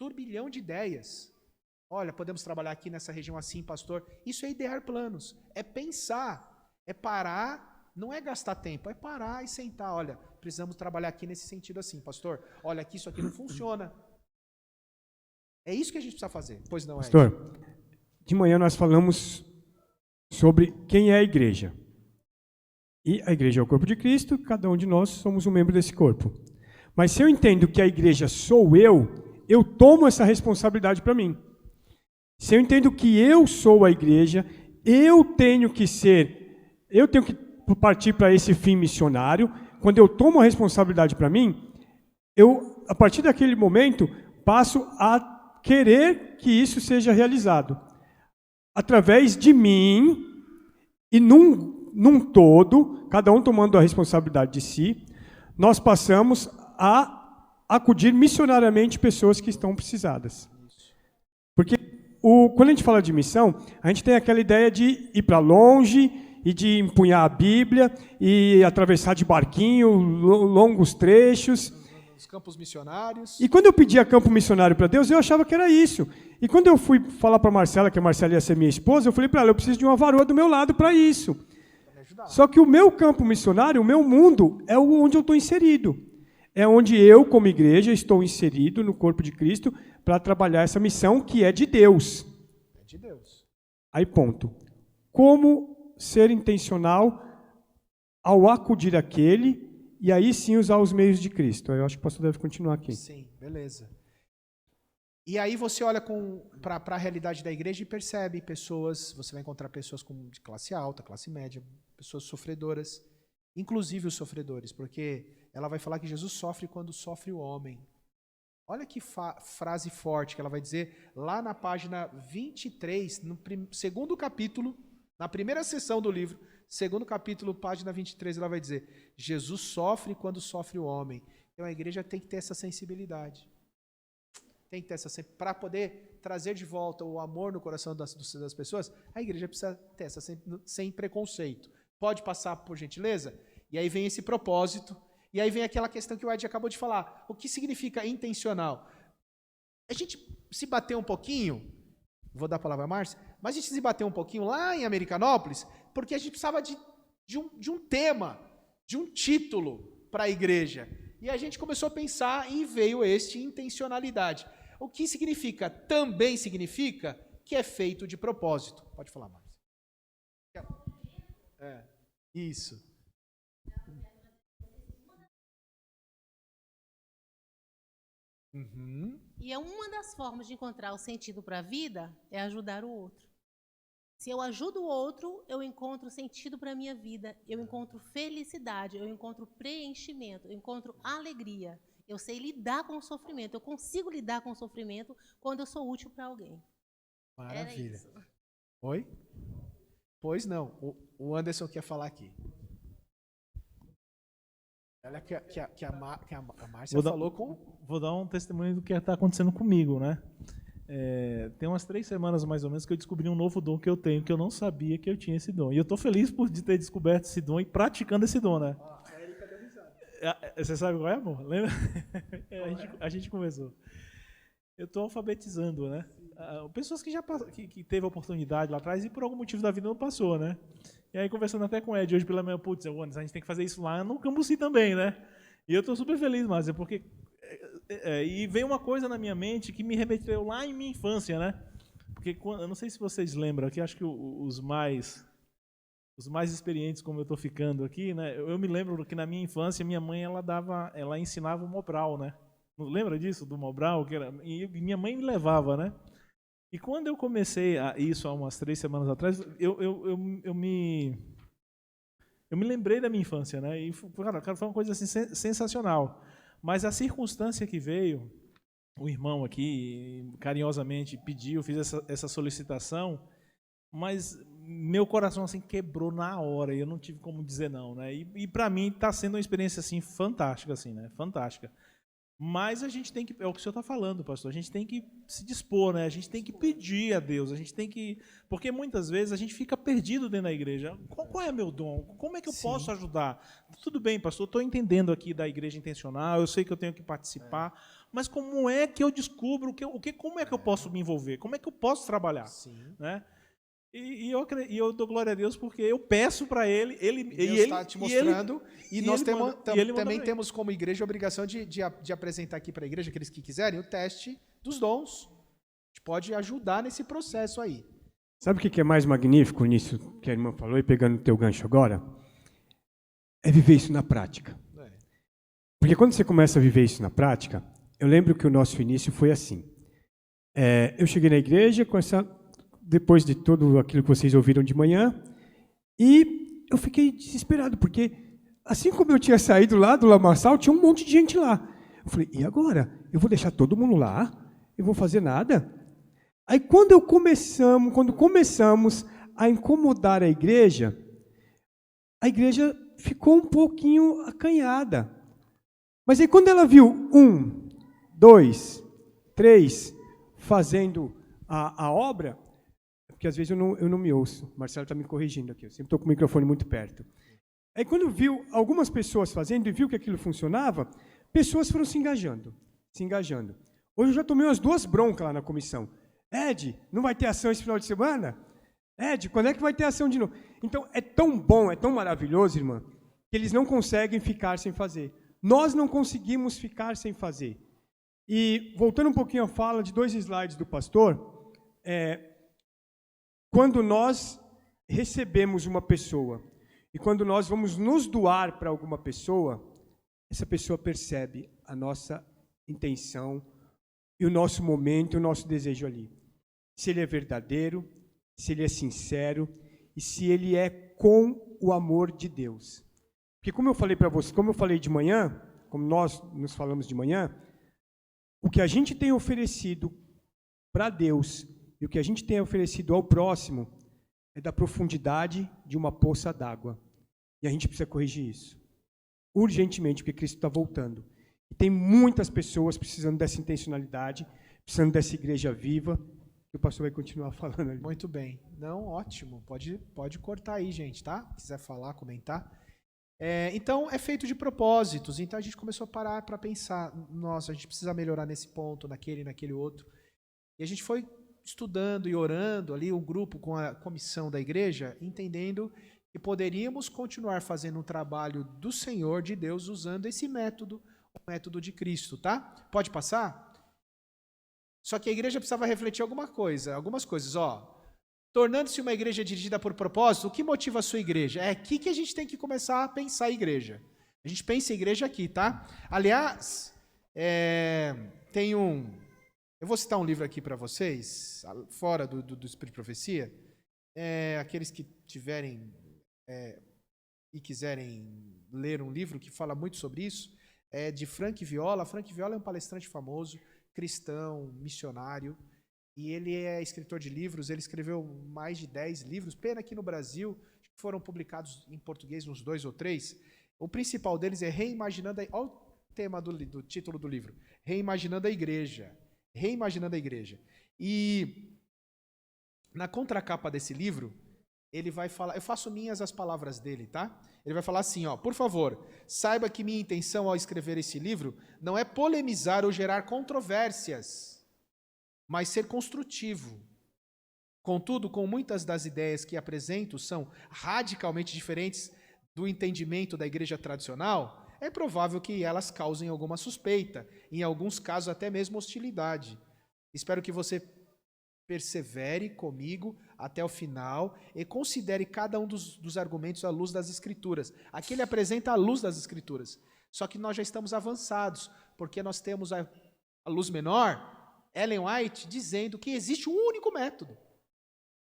Turbilhão de ideias. Olha, podemos trabalhar aqui nessa região assim, pastor. Isso é idear planos. É pensar. É parar. Não é gastar tempo. É parar e sentar. Olha, precisamos trabalhar aqui nesse sentido assim, pastor. Olha, aqui isso aqui não funciona. É isso que a gente precisa fazer. Pois não é? Pastor, de manhã nós falamos sobre quem é a igreja. E a igreja é o corpo de Cristo, cada um de nós somos um membro desse corpo. Mas se eu entendo que a igreja sou eu tomo essa responsabilidade para mim. Se eu entendo que eu sou a igreja, eu tenho que partir para esse fim missionário. Quando eu tomo a responsabilidade para mim, eu, a partir daquele momento, passo a querer que isso seja realizado. Através de mim, e num todo, cada um tomando a responsabilidade de si, nós passamos a acudir missionariamente pessoas que estão precisadas. Porque quando a gente fala de missão, a gente tem aquela ideia de ir para longe, e de empunhar a Bíblia, e atravessar de barquinho longos trechos. Os campos missionários. E quando eu pedia campo missionário para Deus, eu achava que era isso. E quando eu fui falar para a Marcela, que a Marcela ia ser minha esposa, eu falei para ela, eu preciso de uma varoa do meu lado para isso. Só que o meu campo missionário, o meu mundo, é onde eu estou inserido. É onde eu, como igreja, estou inserido no corpo de Cristo para trabalhar essa missão que é de Deus. É de Deus. Aí, ponto. Como ser intencional ao acudir àquele e aí sim usar os meios de Cristo. Eu acho que o pastor deve continuar aqui. Sim, beleza. E aí você olha para a realidade da igreja e percebe pessoas, você vai encontrar pessoas de classe alta, classe média, pessoas sofredoras, inclusive os sofredores, porque ela vai falar que Jesus sofre quando sofre o homem. Olha que frase forte que ela vai dizer lá na página 23, no segundo capítulo, na primeira sessão do livro, segundo capítulo, página 23, ela vai dizer, Jesus sofre quando sofre o homem. Então a igreja tem que ter essa sensibilidade. Tem que ter essa para poder trazer de volta o amor no coração das pessoas, a igreja precisa ter essa sem preconceito. Pode passar, por gentileza? E aí vem esse propósito, e aí vem aquela questão que o Ed acabou de falar. O que significa intencional? A gente se bater um pouquinho, vou dar a palavra a Márcia, mas a gente se bater um pouquinho lá em Americanópolis, porque a gente precisava de um tema, de um título para a igreja. E a gente começou a pensar e veio intencionalidade. O que significa? Também significa que é feito de propósito. Pode falar, Márcia. Isso. Uhum. E é uma das formas de encontrar o sentido para a vida é ajudar o outro. Se eu ajudo o outro, eu encontro sentido para a minha vida, eu encontro felicidade, eu encontro preenchimento, eu encontro alegria. Eu sei lidar com o sofrimento, eu consigo lidar com o sofrimento quando eu sou útil para alguém. Era Maravilha. isso. Oi? Pois não. O Anderson quer falar aqui. Olha que a Márcia falou com... Vou dar um testemunho do que está acontecendo comigo, né? Tem umas 3 semanas, mais ou menos, que eu descobri um novo dom que eu tenho, que eu não sabia que eu tinha esse dom. E eu estou feliz de ter descoberto esse dom e praticando esse dom, né? A Erika deu risada. Você sabe qual é, amor? Lembra? A gente conversou. Eu estou alfabetizando, né? Pessoas que já que teve a oportunidade lá atrás e por algum motivo da vida não passou, né? E aí, conversando até com o Ed hoje pela manhã, putz, a gente tem que fazer isso lá no Cambuci também, né? E eu estou super feliz, Márcia, porque... e veio uma coisa na minha mente que me remeteu lá em minha infância, né? Porque, eu não sei se vocês lembram, aqui acho que os mais experientes, como eu estou ficando aqui, né? Eu me lembro que na minha infância, minha mãe, ela ensinava o Mobral, né? Lembra disso, do Mobral? E minha mãe me levava, né? E quando eu comecei isso há umas 3 semanas atrás, eu me lembrei da minha infância, né? E cara, foi uma coisa assim sensacional. Mas a circunstância que veio, o irmão aqui carinhosamente pediu, fiz essa solicitação, mas meu coração assim quebrou na hora e eu não tive como dizer não, né? E para mim está sendo uma experiência assim fantástica, assim, né? Fantástica. Mas a gente tem que, é o que o senhor está falando, pastor, a gente tem que se dispor, né? A gente tem que pedir a Deus, a gente tem que... Porque muitas vezes a gente fica perdido dentro da igreja. Qual é meu dom? Como é que eu posso ajudar? Tudo bem, pastor, estou entendendo aqui da igreja intencional, eu sei que eu tenho que participar, mas como é que eu descubro, como é que eu posso me envolver? Como é que eu posso trabalhar? Sim. Né? E eu dou glória a Deus porque eu peço para ele, Deus está te mostrando, e nós também temos temos como igreja a obrigação de apresentar aqui para a igreja, aqueles que quiserem, o teste dos dons. A gente pode ajudar nesse processo aí. Sabe o que é mais magnífico nisso que a irmã falou, e pegando o teu gancho agora? É viver isso na prática. Porque quando você começa a viver isso na prática, eu lembro que o nosso início foi assim. Eu cheguei na igreja depois de tudo aquilo que vocês ouviram de manhã, e eu fiquei desesperado, porque assim como eu tinha saído lá do Lamaçal, tinha um monte de gente lá. Eu falei, e agora? Eu vou deixar todo mundo lá? Eu vou fazer nada? Aí quando começamos a incomodar a igreja ficou um pouquinho acanhada. Mas aí quando ela viu 1, 2, 3 fazendo a obra, porque às vezes eu não me ouço, o Marcelo está me corrigindo aqui, eu sempre estou com o microfone muito perto. Aí quando viu algumas pessoas fazendo e viu que aquilo funcionava, pessoas foram se engajando. Hoje eu já tomei umas 2 broncas lá na comissão. Ed, não vai ter ação esse final de semana? Ed, quando é que vai ter ação de novo? Então é tão bom, é tão maravilhoso, irmã, que eles não conseguem ficar sem fazer. Nós não conseguimos ficar sem fazer. E voltando um pouquinho à fala de 2 slides do pastor, quando nós recebemos uma pessoa e quando nós vamos nos doar para alguma pessoa, essa pessoa percebe a nossa intenção e o nosso momento, o nosso desejo ali. Se ele é verdadeiro, se ele é sincero e se ele é com o amor de Deus. Porque como eu falei para você, como eu falei de manhã, como nós nos falamos de manhã, o que a gente tem oferecido para Deus e o que a gente tem oferecido ao próximo é da profundidade de uma poça d'água. E a gente precisa corrigir isso. Urgentemente, porque Cristo está voltando. E tem muitas pessoas precisando dessa intencionalidade, precisando dessa igreja viva, que o pastor vai continuar falando ali. Muito bem. Não, ótimo. Pode cortar aí, gente, tá? Se quiser falar, comentar. Então, é feito de propósitos. Então, a gente começou a parar para pensar, nossa, a gente precisa melhorar nesse ponto, naquele outro. E a gente foi estudando e orando ali, o grupo com a comissão da igreja, entendendo que poderíamos continuar fazendo um trabalho do Senhor, de Deus, usando esse método, o método de Cristo, tá? Pode passar? Só que a igreja precisava refletir algumas coisas, ó. Tornando-se uma igreja dirigida por propósito, o que motiva a sua igreja? É aqui que a gente tem que começar a pensar a igreja. A gente pensa em igreja aqui, tá? Aliás, tem um... Eu vou citar um livro aqui para vocês, fora do Espírito de Profecia. Aqueles que tiverem e quiserem ler um livro que fala muito sobre isso, é de Frank Viola. Frank Viola é um palestrante famoso, cristão, missionário, e ele é escritor de livros. Ele escreveu mais de 10 livros, pena que no Brasil foram publicados em português uns 2 ou 3. O principal deles é Reimaginando olha o tema do título do livro, Reimaginando a Igreja. Reimaginando a Igreja. E na contracapa desse livro, ele vai falar, eu faço minhas as palavras dele, tá? Ele vai falar assim, ó: por favor, saiba que minha intenção ao escrever esse livro não é polemizar ou gerar controvérsias, mas ser construtivo. Contudo, com muitas das ideias que apresento são radicalmente diferentes do entendimento da igreja tradicional, é provável que elas causem alguma suspeita, em alguns casos até mesmo hostilidade. Espero que você persevere comigo até o final e considere cada um dos argumentos à luz das Escrituras. Aqui ele apresenta a luz das Escrituras, só que nós já estamos avançados, porque nós temos a luz menor, Ellen White, dizendo que existe um único método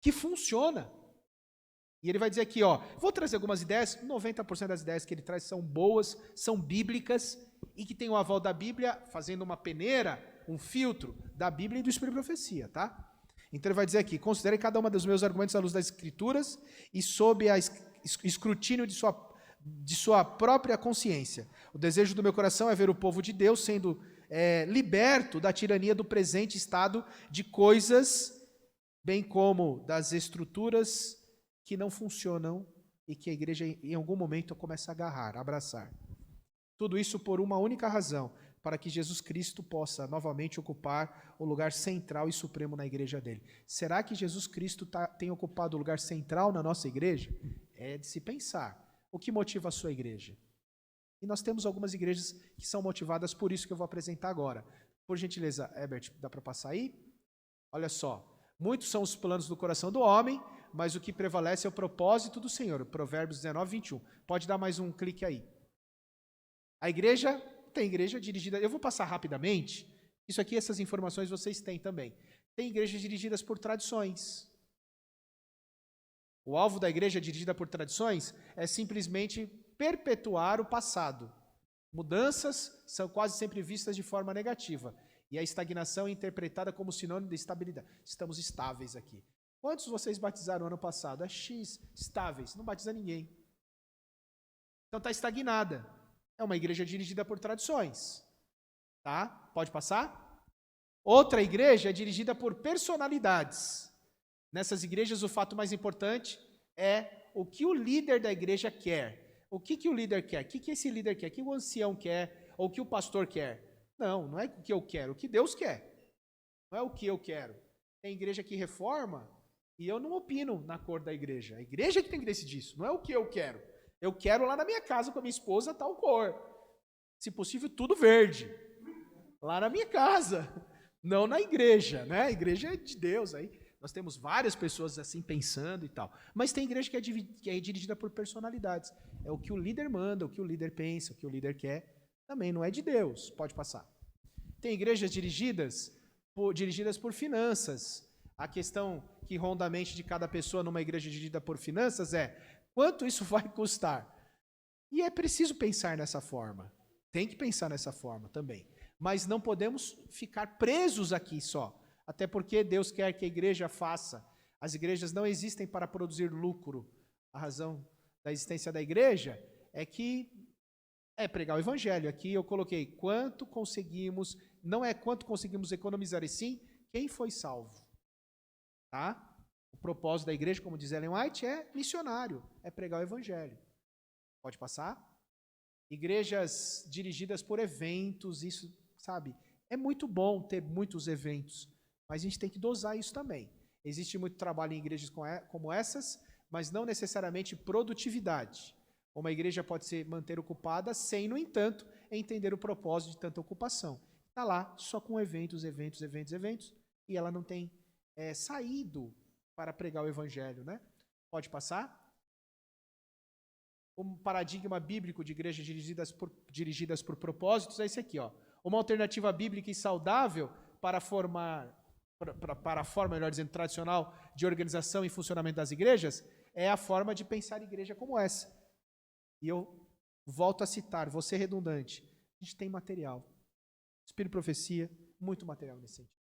que funciona. E ele vai dizer aqui, ó, vou trazer algumas ideias, 90% das ideias que ele traz são boas, são bíblicas, e que tem o aval da Bíblia, fazendo uma peneira, um filtro da Bíblia e do Espírito de Profecia, tá? Então ele vai dizer aqui: considere cada uma dos meus argumentos à luz das Escrituras e sob a escrutínio de sua própria consciência. O desejo do meu coração é ver o povo de Deus sendo liberto da tirania do presente estado de coisas, bem como das estruturas que não funcionam e que a igreja em algum momento começa a agarrar, a abraçar. Tudo isso por uma única razão: para que Jesus Cristo possa novamente ocupar o lugar central e supremo na igreja dele. Será que Jesus Cristo tem ocupado o lugar central na nossa igreja? É de se pensar. O que motiva a sua igreja? E nós temos algumas igrejas que são motivadas por isso que eu vou apresentar agora. Por gentileza, Herbert, dá para passar aí? Olha só. Muitos são os planos do coração do homem, mas o que prevalece é o propósito do Senhor. Provérbios 19, 21. Pode dar mais um clique aí. A igreja... Tem igreja dirigida, eu vou passar rapidamente, isso aqui, essas informações vocês têm também. Tem igrejas dirigidas por tradições. O alvo da igreja dirigida por tradições é simplesmente perpetuar o passado. Mudanças são quase sempre vistas de forma negativa, e a estagnação é interpretada como sinônimo de estabilidade. Estamos estáveis aqui. Quantos vocês batizaram ano passado? É X, estáveis, não batiza ninguém. Então está estagnada. É uma igreja dirigida por tradições. Tá? Pode passar? Outra igreja é dirigida por personalidades. Nessas igrejas, o fato mais importante é o que o líder da igreja quer. O que o líder quer? O que esse líder quer? O que o ancião quer? Ou o que o pastor quer? Não é o que eu quero, o que Deus quer. Não é o que eu quero. Tem igreja que reforma e eu não opino na cor da igreja. A igreja que tem que decidir isso, não é o que eu quero. Eu quero lá na minha casa com a minha esposa tal cor. Se possível, tudo verde. Lá na minha casa. Não na igreja, né? A igreja é de Deus. Aí nós temos várias pessoas assim pensando e tal. Mas tem igreja que é dirigida por personalidades. É o que o líder manda, o que o líder pensa, o que o líder quer. Também não é de Deus. Pode passar. Tem igrejas dirigidas por finanças. A questão que ronda a mente de cada pessoa numa igreja dirigida por finanças é: quanto isso vai custar? E é preciso pensar nessa forma. Tem que pensar nessa forma também. Mas não podemos ficar presos aqui só. Até porque Deus quer que a igreja faça. As igrejas não existem para produzir lucro. A razão da existência da igreja é que é pregar o evangelho. Aqui eu coloquei quanto conseguimos, não é quanto conseguimos economizar, e sim quem foi salvo. Tá? O propósito da igreja, como diz Ellen White, é missionário, é pregar o evangelho. Pode passar? Igrejas dirigidas por eventos, isso, sabe? É muito bom ter muitos eventos, mas a gente tem que dosar isso também. Existe muito trabalho em igrejas como essas, mas não necessariamente produtividade. Uma igreja pode se manter ocupada sem, no entanto, entender o propósito de tanta ocupação. Está lá só com eventos, e ela não tem saído para pregar o evangelho, né? Pode passar? Um paradigma bíblico de igrejas dirigidas por propósitos é esse aqui, ó. Uma alternativa bíblica e saudável para a forma, melhor dizendo, tradicional de organização e funcionamento das igrejas é a forma de pensar igreja como essa. E eu volto a citar, vou ser redundante. A gente tem material. Espírito e profecia, muito material nesse sentido.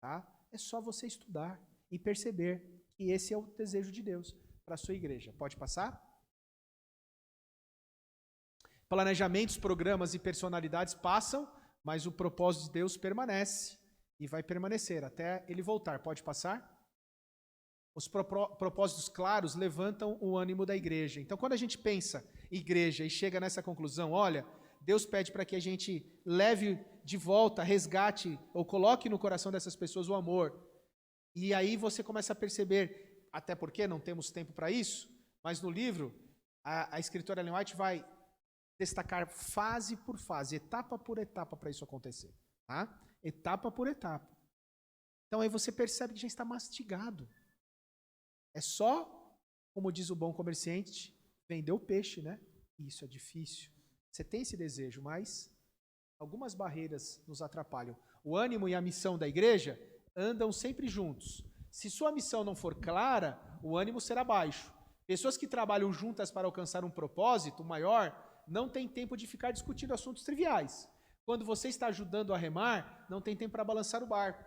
Tá? É só você estudar e perceber que esse é o desejo de Deus para a sua igreja. Pode passar? Planejamentos, programas e personalidades passam, mas o propósito de Deus permanece e vai permanecer até ele voltar. Pode passar? Os propósitos claros levantam o ânimo da igreja. Então, quando a gente pensa igreja e chega nessa conclusão, olha, Deus pede para que a gente leve de volta, resgate ou coloque no coração dessas pessoas o amor. E aí você começa a perceber, até porque não temos tempo para isso, mas no livro, a escritora Ellen White vai destacar fase por fase, etapa por etapa para isso acontecer. Tá? Etapa por etapa. Então aí você percebe que já está mastigado. É só, como diz o bom comerciante, vender o peixe, né? Isso é difícil. Você tem esse desejo, mas algumas barreiras nos atrapalham. O ânimo e a missão da igreja andam sempre juntos. Se sua missão não for clara, o ânimo será baixo. Pessoas que trabalham juntas para alcançar um propósito maior não têm tempo de ficar discutindo assuntos triviais. Quando você está ajudando a remar, não tem tempo para balançar o barco.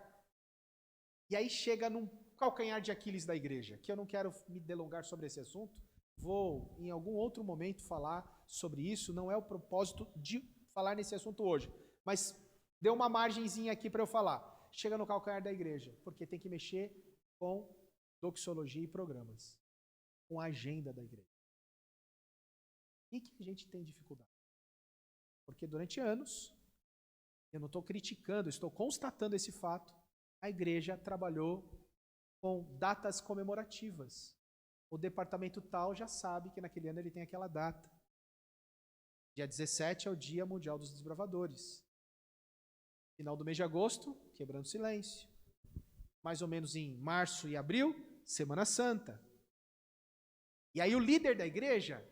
E aí chega num calcanhar de Aquiles da igreja, que eu não quero me delongar sobre esse assunto. Vou, em algum outro momento, falar sobre isso. Não é o propósito de falar nesse assunto hoje. Mas deu uma margenzinha aqui para eu falar. Chega no calcanhar da igreja, porque tem que mexer com doxologia e programas, com a agenda da igreja. E que a gente tem dificuldade? Porque durante anos, eu não estou criticando, estou constatando esse fato, a igreja trabalhou com datas comemorativas. O departamento tal já sabe que naquele ano ele tem aquela data. Dia 17 é o Dia Mundial dos Desbravadores. Final do mês de agosto, quebrando silêncio. Mais ou menos em março e abril, Semana Santa. E aí o líder da igreja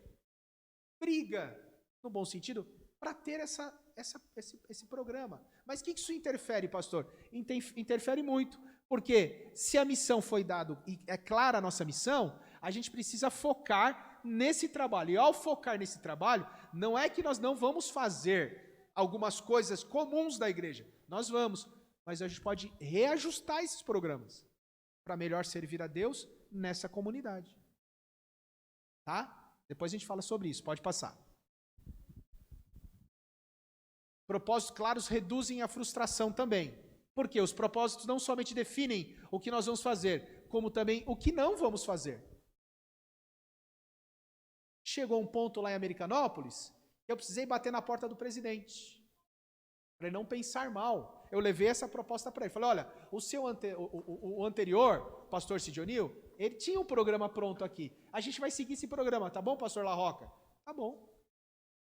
briga, no bom sentido, para ter esse programa. Mas o que isso interfere, pastor? Interfere muito. Porque se a missão foi dada, e é clara a nossa missão, a gente precisa focar nesse trabalho. E ao focar nesse trabalho, não é que nós não vamos fazer algumas coisas comuns da igreja. Nós vamos, mas a gente pode reajustar esses programas para melhor servir a Deus nessa comunidade. Tá? Depois a gente fala sobre isso, pode passar. Propósitos claros reduzem a frustração também. Porque os propósitos não somente definem o que nós vamos fazer, como também o que não vamos fazer. Chegou um ponto lá em Americanópolis que eu precisei bater na porta do presidente, para ele não pensar mal. Eu levei essa proposta para ele. Falei, olha, o anterior, pastor Sidionil, ele tinha um programa pronto aqui. A gente vai seguir esse programa, tá bom, pastor La Roca? Tá bom.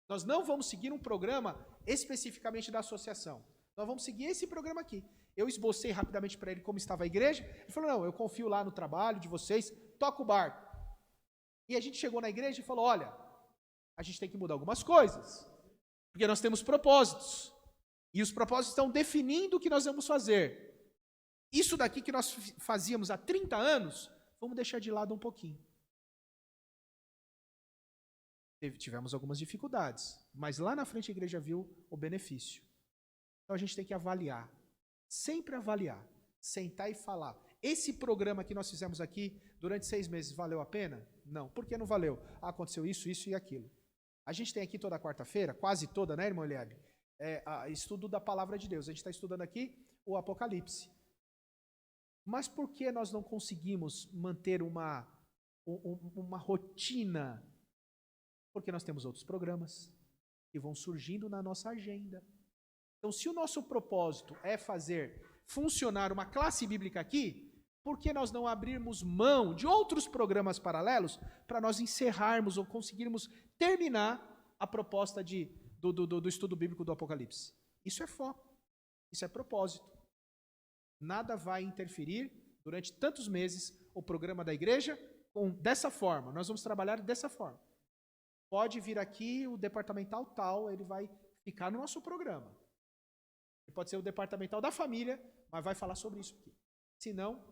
Nós não vamos seguir um programa especificamente da associação. Nós vamos seguir esse programa aqui. Eu esbocei rapidamente para ele como estava a igreja. Ele falou, não, eu confio lá no trabalho de vocês, toca o barco. E a gente chegou na igreja e falou, olha, a gente tem que mudar algumas coisas. Porque nós temos propósitos. E os propósitos estão definindo o que nós vamos fazer. Isso daqui que nós fazíamos há 30 anos, vamos deixar de lado um pouquinho. Tivemos algumas dificuldades, mas lá na frente a igreja viu o benefício. Então a gente tem que avaliar, sempre avaliar, sentar e falar. Esse programa que nós fizemos aqui durante 6 meses valeu a pena? Não. Por que não valeu? Aconteceu isso, isso e aquilo. A gente tem aqui toda quarta-feira, quase toda, né, irmão Eliabe? Estudo da palavra de Deus. A gente está estudando aqui o Apocalipse. Mas por que nós não conseguimos manter uma rotina? Porque nós temos outros programas que vão surgindo na nossa agenda. Então, se o nosso propósito é fazer funcionar uma classe bíblica aqui, por que nós não abrirmos mão de outros programas paralelos para nós encerrarmos ou conseguirmos terminar a proposta do estudo bíblico do Apocalipse? Isso é foco, isso é propósito. Nada vai interferir durante tantos meses o programa da igreja dessa forma. Nós vamos trabalhar dessa forma. Pode vir aqui o departamental tal, ele vai ficar no nosso programa. Ele pode ser o departamental da família, mas vai falar sobre isso aqui. Se não,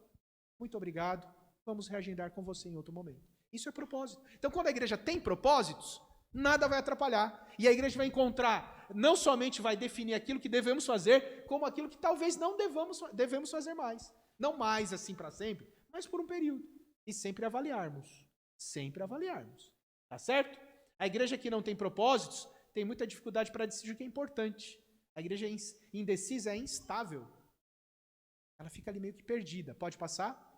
muito obrigado, vamos reagendar com você em outro momento. Isso é propósito. Então, quando a igreja tem propósitos, nada vai atrapalhar. E a igreja vai encontrar, não somente vai definir aquilo que devemos fazer, como aquilo que talvez não devemos fazer mais. Não mais assim para sempre, mas por um período. E sempre avaliarmos. Sempre avaliarmos. Tá certo? A igreja que não tem propósitos tem muita dificuldade para decidir o que é importante. A igreja indecisa é instável. Ela fica ali meio que perdida. Pode passar?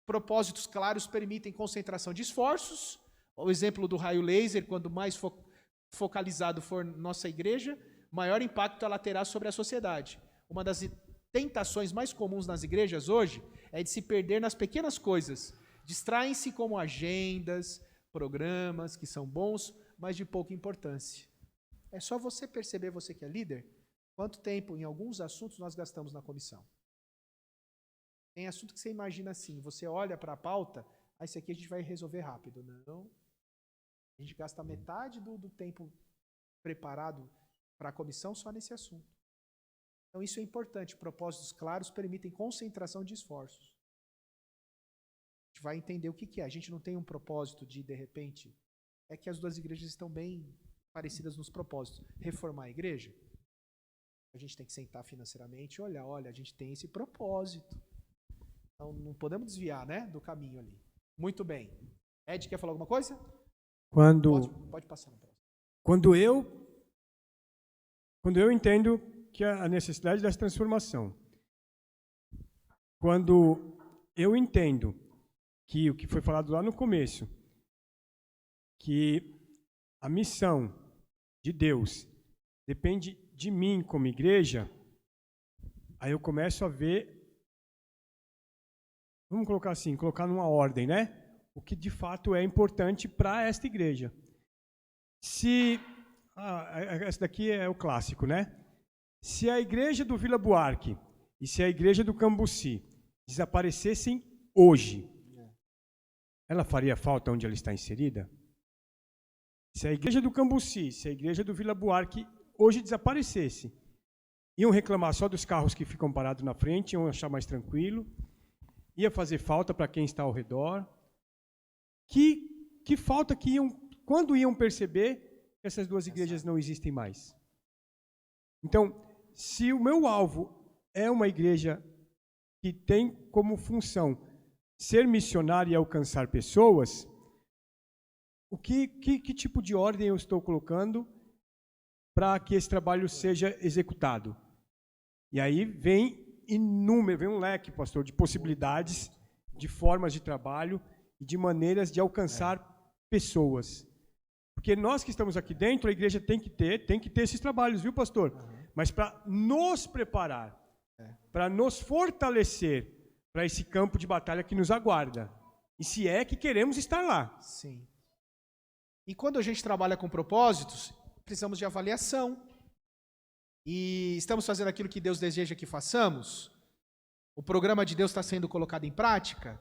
Propósitos claros permitem concentração de esforços. O exemplo do raio laser, quando mais focalizado for nossa igreja, maior impacto ela terá sobre a sociedade. Uma das tentações mais comuns nas igrejas hoje é de se perder nas pequenas coisas. Distraem-se com agendas, programas que são bons, mas de pouca importância. É só você perceber, você que é líder, quanto tempo em alguns assuntos nós gastamos na comissão. Tem assunto que você imagina assim, você olha para a pauta, esse aqui a gente vai resolver rápido. Não. A gente gasta metade do tempo preparado para a comissão só nesse assunto. Então isso é importante, propósitos claros permitem concentração de esforços. A gente vai entender o que é. A gente não tem um propósito de repente, é que as duas igrejas estão bem parecidas nos propósitos. Reformar a igreja, a gente tem que sentar financeiramente e olhar, olha, a gente tem esse propósito. Então não podemos desviar, né, do caminho ali. Muito bem. Ed, quer falar alguma coisa? Pode passar no próximo. Quando eu entendo que a necessidade dessa transformação, quando eu entendo que o que foi falado lá no começo, que a missão de Deus depende de mim como igreja, aí eu começo a ver, vamos colocar assim, colocar numa ordem, né? O que de fato é importante para esta igreja. Esse daqui é o clássico, né? Se a igreja do Vila Buarque e se a igreja do Cambuci desaparecessem hoje, ela faria falta onde ela está inserida? Se a igreja do Cambuci, se a igreja do Vila Buarque hoje desaparecesse, iam reclamar só dos carros que ficam parados na frente, iam achar mais tranquilo, ia fazer falta para quem está ao redor. Que falta que quando iam perceber que essas duas igrejas não existem mais? Então, se o meu alvo é uma igreja que tem como função ser missionária e alcançar pessoas, que tipo de ordem eu estou colocando para que esse trabalho seja executado? E aí vem um leque, pastor, de possibilidades, de formas de trabalho e de maneiras de alcançar pessoas. Porque nós que estamos aqui dentro, a igreja tem que ter esses trabalhos, viu, pastor? Mas para nos preparar, para nos fortalecer para esse campo de batalha que nos aguarda. E se é que queremos estar lá. Sim. E quando a gente trabalha com propósitos, precisamos de avaliação. E estamos fazendo aquilo que Deus deseja que façamos? O programa de Deus está sendo colocado em prática?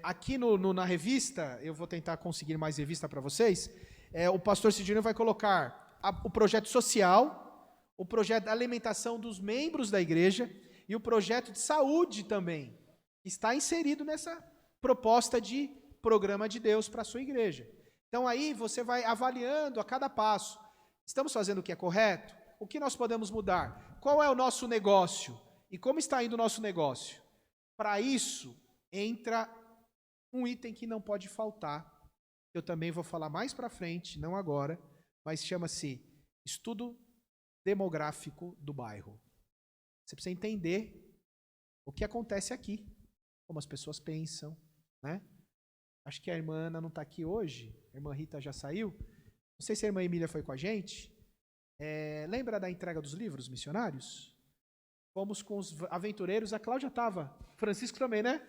Aqui na revista, eu vou tentar conseguir mais revista para vocês, o pastor Cidinho vai colocar o projeto social, o projeto da alimentação dos membros da igreja e o projeto de saúde também. Está inserido nessa proposta de programa de Deus para a sua igreja. Então aí você vai avaliando a cada passo. Estamos fazendo o que é correto? O que nós podemos mudar? Qual é o nosso negócio? E como está indo o nosso negócio? Para isso, entra um item que não pode faltar. Eu também vou falar mais para frente, não agora, mas chama-se estudo demográfico do bairro. Você precisa entender o que acontece aqui, como as pessoas pensam, né? Acho que a irmã Ana não está aqui hoje, a irmã Rita já saiu. Não sei se a irmã Emília foi com a gente. Lembra da entrega dos livros missionários? Fomos com os aventureiros, a Cláudia estava, Francisco também, né?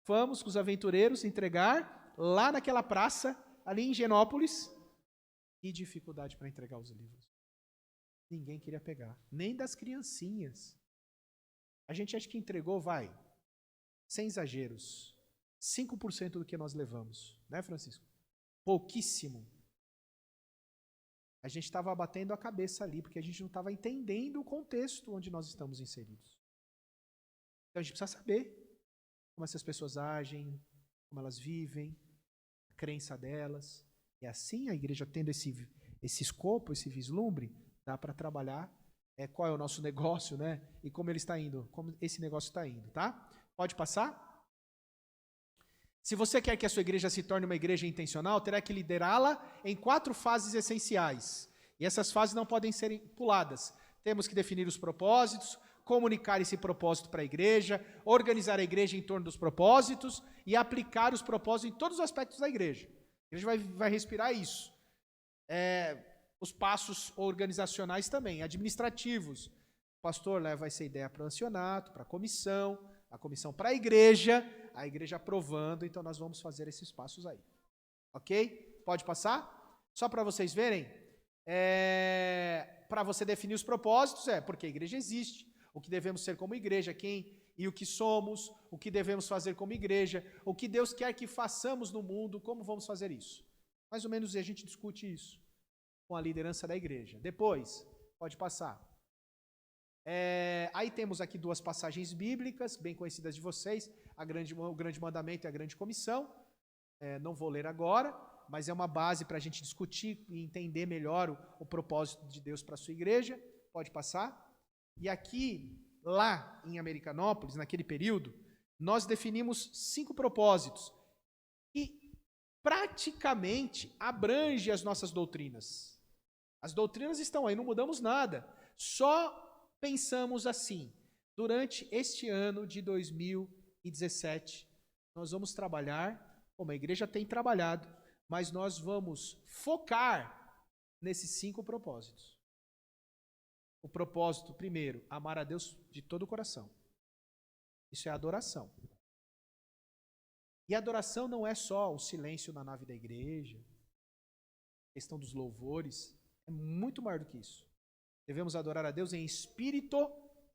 Fomos com os aventureiros entregar lá naquela praça, ali em Higienópolis. Que dificuldade para entregar os livros. Ninguém queria pegar, nem das criancinhas. A gente acha que entregou, sem exageros, 5% do que nós levamos, né, Francisco? Pouquíssimo. A gente estava batendo a cabeça ali, porque a gente não estava entendendo o contexto onde nós estamos inseridos. Então a gente precisa saber como essas pessoas agem, como elas vivem, a crença delas. E assim a igreja tendo esse escopo, esse vislumbre, dá para trabalhar qual é o nosso negócio, né? E como ele está indo, como esse negócio está indo, tá? Pode passar? Se você quer que a sua igreja se torne uma igreja intencional, terá que liderá-la em 4 fases essenciais. E essas fases não podem ser puladas. Temos que definir os propósitos, comunicar esse propósito para a igreja, organizar a igreja em torno dos propósitos e aplicar os propósitos em todos os aspectos da igreja. A igreja vai respirar isso. Os passos organizacionais também, administrativos. O pastor leva essa ideia para o ancianato, para a comissão para a igreja aprovando, então nós vamos fazer esses passos aí. Ok? Pode passar? Só para vocês verem, para você definir os propósitos, porque a igreja existe, o que devemos ser como igreja, quem e o que somos, o que devemos fazer como igreja, o que Deus quer que façamos no mundo, como vamos fazer isso. Mais ou menos a gente discute isso com a liderança da igreja. Depois, pode passar. Aí temos aqui 2 passagens bíblicas, bem conhecidas de vocês, o grande mandamento e a grande comissão. Não vou ler agora, mas é uma base para a gente discutir e entender melhor o propósito de Deus para a sua igreja. Pode passar. E aqui, lá em Americanópolis, naquele período, nós definimos 5 propósitos que praticamente abrange as nossas doutrinas. As doutrinas estão aí, não mudamos nada. Só pensamos assim, durante este ano de 2017, nós vamos trabalhar, como a igreja tem trabalhado, mas nós vamos focar nesses 5 propósitos. O propósito, primeiro, amar a Deus de todo o coração. Isso é adoração. E adoração não é só o silêncio na nave da igreja, a questão dos louvores, é muito maior do que isso. Devemos adorar a Deus em espírito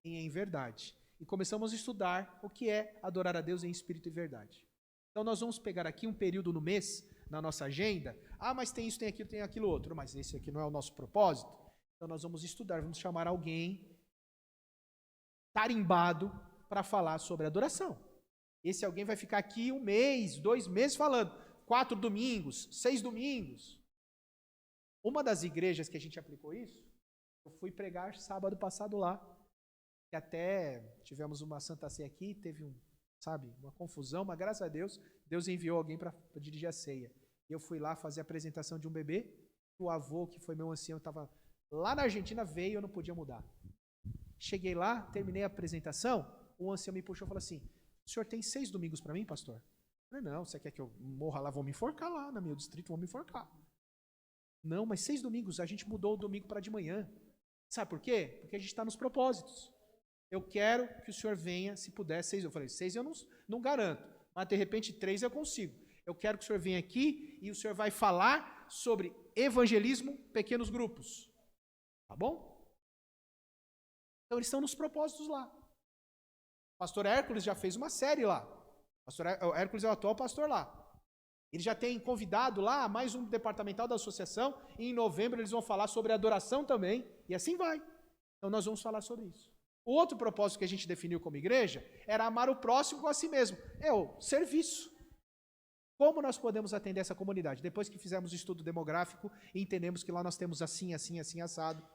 e em verdade. E começamos a estudar o que é adorar a Deus em espírito e verdade. Então nós vamos pegar aqui um período no mês, na nossa agenda. Mas tem isso, tem aquilo outro. Mas esse aqui não é o nosso propósito. Então nós vamos estudar, vamos chamar alguém tarimbado para falar sobre adoração. Esse alguém vai ficar aqui 1 mês, 2 meses falando. 4 domingos, 6 domingos. Uma das igrejas que a gente aplicou isso, eu fui pregar sábado passado lá, que até tivemos uma Santa Ceia aqui, teve uma confusão, mas graças a Deus, Deus enviou alguém para dirigir a ceia. E eu fui lá fazer a apresentação de um bebê, o avô, que foi meu ancião, estava lá na Argentina, veio e eu não podia mudar. Cheguei lá, terminei a apresentação, o ancião me puxou e falou assim, o senhor tem 6 domingos para mim, pastor? Eu falei, não, você quer que eu morra lá, vão me enforcar lá, no meu distrito, vão me enforcar. Não, mas 6 domingos, a gente mudou o domingo para de manhã. Sabe por quê? Porque a gente está nos propósitos. Eu quero que o senhor venha, se puder, 6. Eu falei, 6 eu não garanto, mas de repente 3 eu consigo. Eu quero que o senhor venha aqui e o senhor vai falar sobre evangelismo, pequenos grupos. Tá bom? Então eles estão nos propósitos lá. O pastor Hércules já fez uma série lá. O pastor Hércules é o atual pastor lá. Ele já tem convidado lá mais um departamental da associação e em novembro eles vão falar sobre adoração também e assim vai. Então nós vamos falar sobre isso. O outro propósito que a gente definiu como igreja era amar o próximo com a si mesmo. É o serviço. Como nós podemos atender essa comunidade? Depois que fizemos o estudo demográfico e entendemos que lá nós temos assim, assado,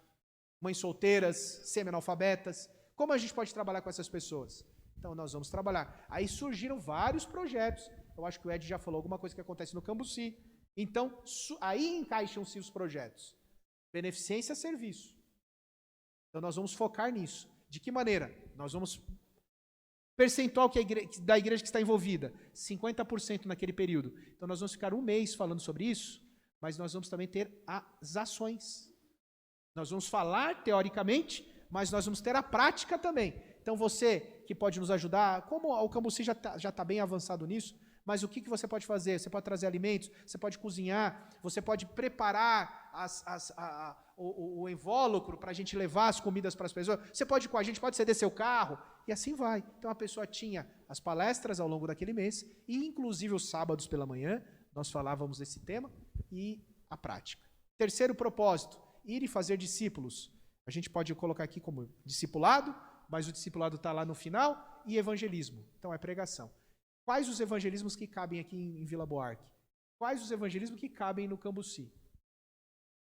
mães solteiras, semi-analfabetas, como a gente pode trabalhar com essas pessoas? Então nós vamos trabalhar. Aí surgiram vários projetos. Eu acho que o Ed já falou alguma coisa que acontece no Cambuci. Então, aí encaixam-se os projetos. Beneficência, serviço. Então nós vamos focar nisso. De que maneira? Nós vamos... Percentual da igreja que está envolvida, 50% naquele período. Então nós vamos ficar 1 mês falando sobre isso, mas nós vamos também ter as ações. Nós vamos falar teoricamente, mas nós vamos ter a prática também. Então você que pode nos ajudar, como o Cambuci já está bem avançado nisso, Mas o que você pode fazer? Você pode trazer alimentos, você pode cozinhar, você pode preparar o invólucro para a gente levar as comidas para as pessoas. Você pode ir com a gente, pode ceder seu carro, e assim vai. Então a pessoa tinha as palestras ao longo daquele mês, e inclusive os sábados pela manhã, nós falávamos desse tema, e a prática. Terceiro propósito, ir e fazer discípulos. A gente pode colocar aqui como discipulado, mas o discipulado está lá no final, e evangelismo. Então é pregação. Quais os evangelismos que cabem aqui em Vila Buarque? Quais os evangelismos que cabem no Cambuci?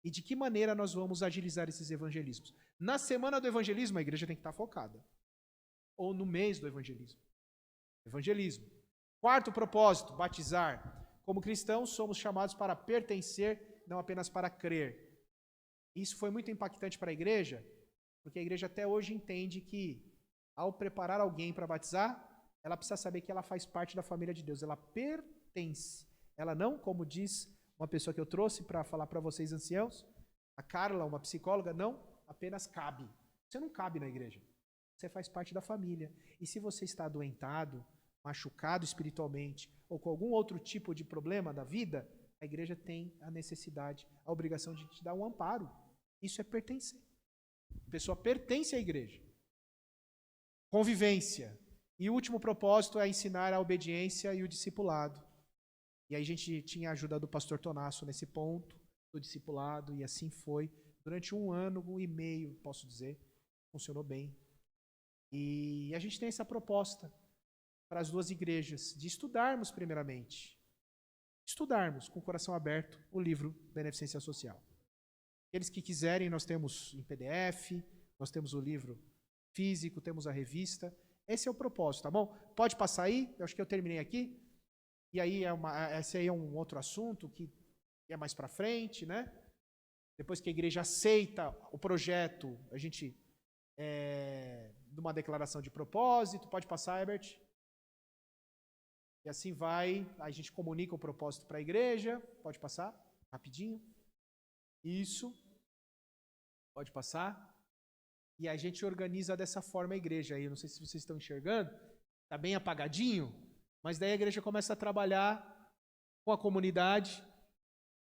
E de que maneira nós vamos agilizar esses evangelismos? Na semana do evangelismo, a igreja tem que estar focada. Ou no mês do evangelismo. Evangelismo. Quarto propósito, batizar. Como cristãos, somos chamados para pertencer, não apenas para crer. Isso foi muito impactante para a igreja, porque a igreja até hoje entende que, ao preparar alguém para batizar, ela precisa saber que ela faz parte da família de Deus, ela pertence. Ela não, como diz uma pessoa que eu trouxe para falar para vocês, anciãos, a Carla, uma psicóloga, não apenas cabe. Você não cabe na igreja, você faz parte da família. E se você está adoentado, machucado espiritualmente, ou com algum outro tipo de problema da vida, a igreja tem a necessidade, a obrigação de te dar um amparo. Isso é pertencer. A pessoa pertence à igreja. Convivência. E o último propósito é ensinar a obediência e o discipulado. E aí a gente tinha a ajuda do pastor Tonasso nesse ponto, do discipulado, e assim foi. Durante 1 ano e meio, posso dizer, funcionou bem. E a gente tem essa proposta para as 2 igrejas, de estudarmos primeiramente. Estudarmos com o coração aberto o livro Beneficência Social. Aqueles que quiserem, nós temos em PDF, nós temos o livro físico, temos a revista. Esse é o propósito, tá bom? Pode passar aí, eu acho que eu terminei aqui. E aí, esse aí é um outro assunto que é mais para frente, né? Depois que a igreja aceita o projeto, a gente, de uma declaração de propósito, pode passar, Herbert? E assim vai, a gente comunica o propósito para a igreja, pode passar, rapidinho. Isso, pode passar. E a gente organiza dessa forma a igreja aí. Eu não sei se vocês estão enxergando. Está bem apagadinho. Mas daí a igreja começa a trabalhar com a comunidade.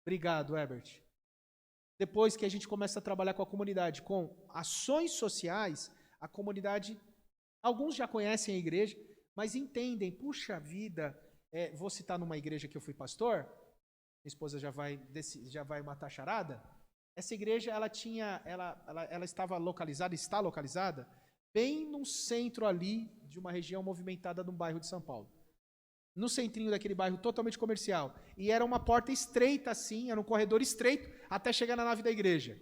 Obrigado, Herbert. Depois que a gente começa a trabalhar com a comunidade, com ações sociais, a comunidade, alguns já conhecem a igreja, mas entendem, puxa vida, vou citar numa igreja que eu fui pastor, minha esposa já vai matar a charada. Essa igreja, ela estava localizada, está localizada, bem no centro ali de uma região movimentada num bairro de São Paulo. No centrinho daquele bairro totalmente comercial. E era uma porta estreita assim, era um corredor estreito, até chegar na nave da igreja.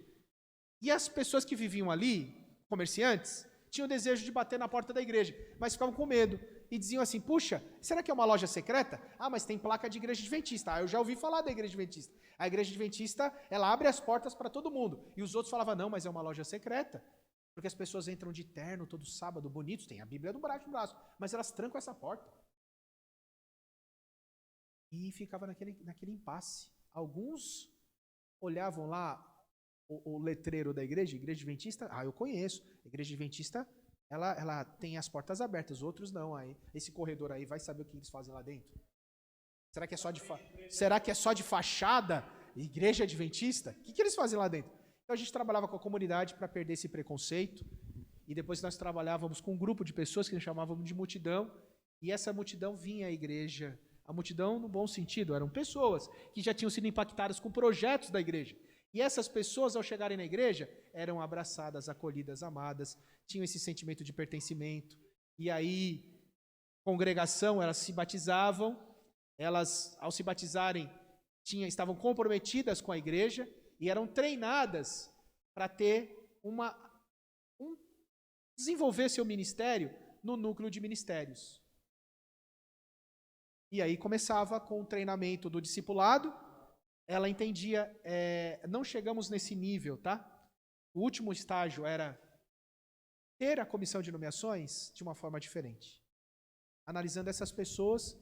E as pessoas que viviam ali, comerciantes, tinham o desejo de bater na porta da igreja, mas ficavam com medo. E diziam assim, puxa, será que é uma loja secreta? Ah, mas tem placa de igreja adventista. Ah, eu já ouvi falar da igreja adventista. A igreja adventista, ela abre as portas para todo mundo. E os outros falavam, não, mas é uma loja secreta. Porque as pessoas entram de terno todo sábado, bonitos, tem a Bíblia do braço, mas elas trancam essa porta. E ficava naquele impasse. Alguns olhavam lá o letreiro da igreja adventista, eu conheço. A igreja adventista, ela tem as portas abertas, outros não. Aí, esse corredor aí vai saber o que eles fazem lá dentro. Será que é só de fachada? Igreja adventista? O que eles fazem lá dentro? Então a gente trabalhava com a comunidade para perder esse preconceito. E depois nós trabalhávamos com um grupo de pessoas que nós chamávamos de multidão. E essa multidão vinha à igreja. A multidão, no bom sentido, eram pessoas que já tinham sido impactadas com projetos da igreja. E essas pessoas, ao chegarem na igreja, eram abraçadas, acolhidas, amadas, tinham esse sentimento de pertencimento. E aí, congregação, elas se batizavam, elas, ao se batizarem, estavam comprometidas com a igreja e eram treinadas para ter desenvolver seu ministério no núcleo de ministérios. E aí começava com o treinamento do discipulado. Ela entendia, não chegamos nesse nível, tá? O último estágio era ter a comissão de nomeações de uma forma diferente. Analisando essas pessoas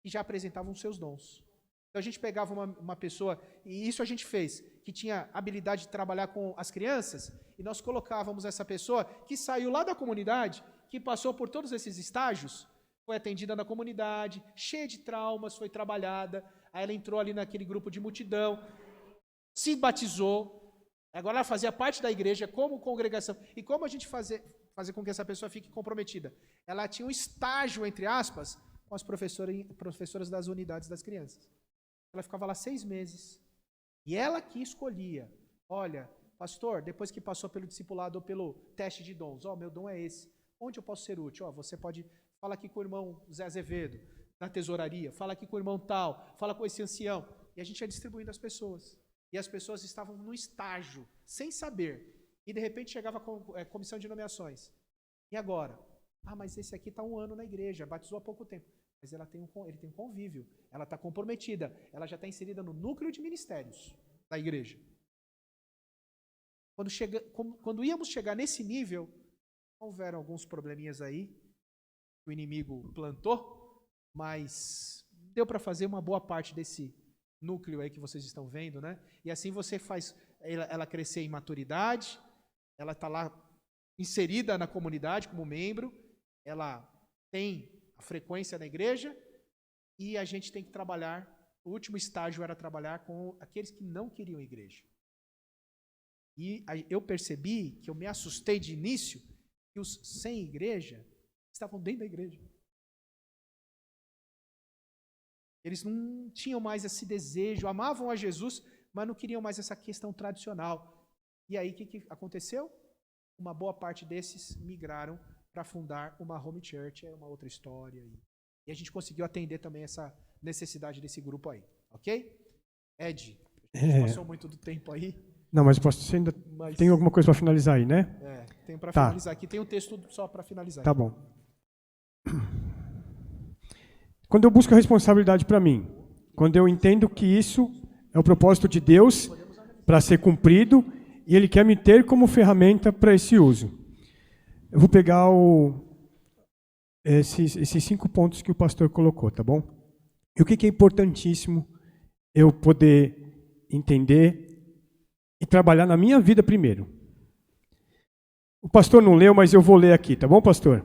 que já apresentavam seus dons. Então a gente pegava uma pessoa, e isso a gente fez, que tinha habilidade de trabalhar com as crianças, e nós colocávamos essa pessoa que saiu lá da comunidade, que passou por todos esses estágios, foi atendida na comunidade, cheia de traumas, foi trabalhada. Aí ela entrou ali naquele grupo de multidão, se batizou. Agora ela fazia parte da igreja como congregação. E como a gente fazer com que essa pessoa fique comprometida? Ela tinha um estágio, entre aspas, com as professoras das unidades das crianças. Ela ficava lá 6 meses. E ela que escolhia. Olha, pastor, depois que passou pelo discipulado ou pelo teste de dons, meu dom é esse. Onde eu posso ser útil? Você pode, fala aqui com o irmão Zé Azevedo, na tesouraria, fala aqui com o irmão tal, fala com esse ancião. E a gente ia distribuindo as pessoas. E as pessoas estavam no estágio, sem saber. E de repente chegava a comissão de nomeações. E agora? Mas esse aqui está 1 ano na igreja, batizou há pouco tempo. Mas ele tem um convívio, ela está comprometida, ela já está inserida no núcleo de ministérios da igreja. Quando íamos chegar nesse nível, houveram alguns probleminhas aí, que o inimigo plantou, mas deu para fazer uma boa parte desse núcleo aí que vocês estão vendo, né? E assim você faz ela crescer em maturidade, ela está lá inserida na comunidade como membro, ela tem a frequência na igreja e a gente tem que trabalhar, o último estágio era trabalhar com aqueles que não queriam igreja. E eu percebi que eu me assustei de início que os sem igreja estavam dentro da igreja. Eles não tinham mais esse desejo, amavam a Jesus, mas não queriam mais essa questão tradicional. E aí o que aconteceu? Uma boa parte desses migraram para fundar uma home church, é uma outra história. E a gente conseguiu atender também essa necessidade desse grupo aí, ok? Ed, a gente passou muito do tempo aí. Não, mas você ainda tem alguma coisa para finalizar aí, né? Tenho para finalizar aqui. Tem um texto só para finalizar. Tá bom. Quando eu busco a responsabilidade para mim, quando eu entendo que isso é o propósito de Deus para ser cumprido e Ele quer me ter como ferramenta para esse uso. Eu vou pegar esses 5 pontos que o pastor colocou, tá bom? E o que é importantíssimo eu poder entender e trabalhar na minha vida primeiro. O pastor não leu, mas eu vou ler aqui, tá bom, pastor?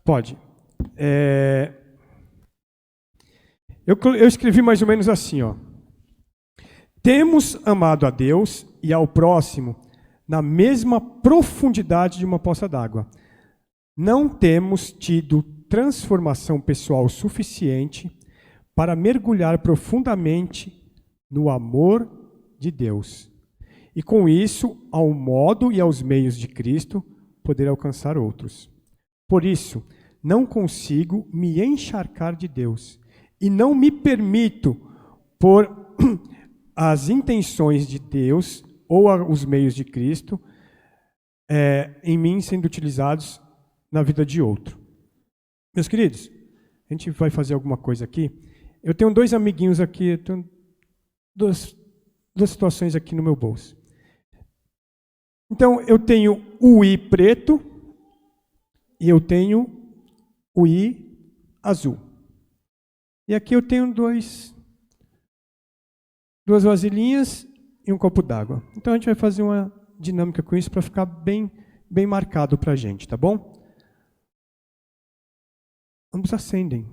Pode. Eu escrevi mais ou menos assim, ó. Temos amado a Deus e ao próximo na mesma profundidade de uma poça d'água. Não temos tido transformação pessoal suficiente para mergulhar profundamente no amor de Deus. E com isso, ao modo e aos meios de Cristo, poder alcançar outros. Por isso, não consigo me encharcar de Deus e não me permito por as intenções de Deus ou os meios de Cristo em mim sendo utilizados na vida de outro. Meus queridos, a gente vai fazer alguma coisa aqui. Eu tenho 2 amiguinhos aqui, eu tenho duas situações aqui no meu bolso. Então, eu tenho o I preto e eu tenho o I azul. E aqui eu tenho duas vasilhinhas e um copo d'água. Então, a gente vai fazer uma dinâmica com isso para ficar bem marcado para a gente, tá bom? Ambos acendem.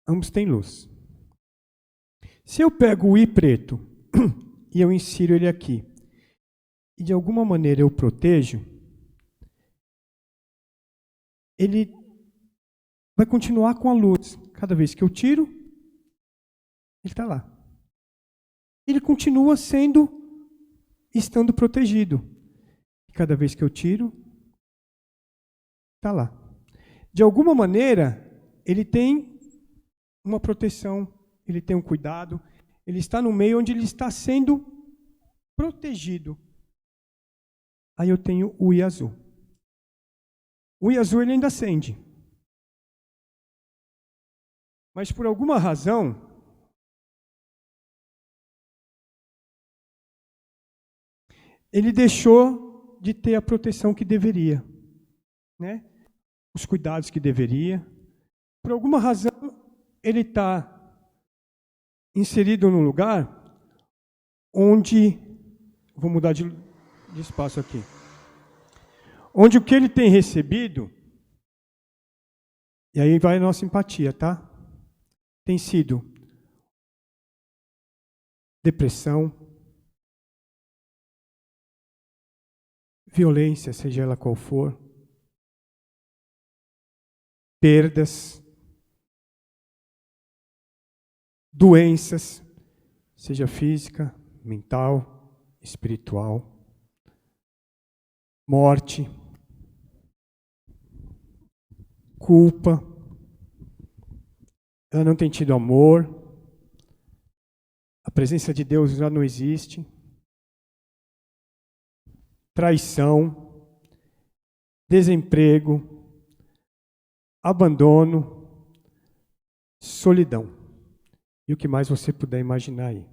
Ambos têm luz. Se eu pego o I preto e eu insiro ele aqui, e de alguma maneira eu protejo, ele vai continuar com a luz. Cada vez que eu tiro, ele está lá. Ele continua estando protegido. E cada vez que eu tiro, está lá. De alguma maneira, ele tem uma proteção, ele tem um cuidado, ele está no meio onde ele está sendo protegido. Aí eu tenho o I azul. O I azul ele ainda acende. Mas por alguma razão, ele deixou de ter a proteção que deveria, né? Os cuidados que deveria. Por alguma razão, ele está inserido num lugar onde, vou mudar de espaço aqui, onde o que ele tem recebido E aí vai a nossa empatia, tá? Tem sido depressão, violência, seja ela qual for, perdas, doenças, seja física, mental, espiritual, morte, culpa, ela não tem tido amor, a presença de Deus já não existe, traição, desemprego, abandono, solidão. E o que mais você puder imaginar aí.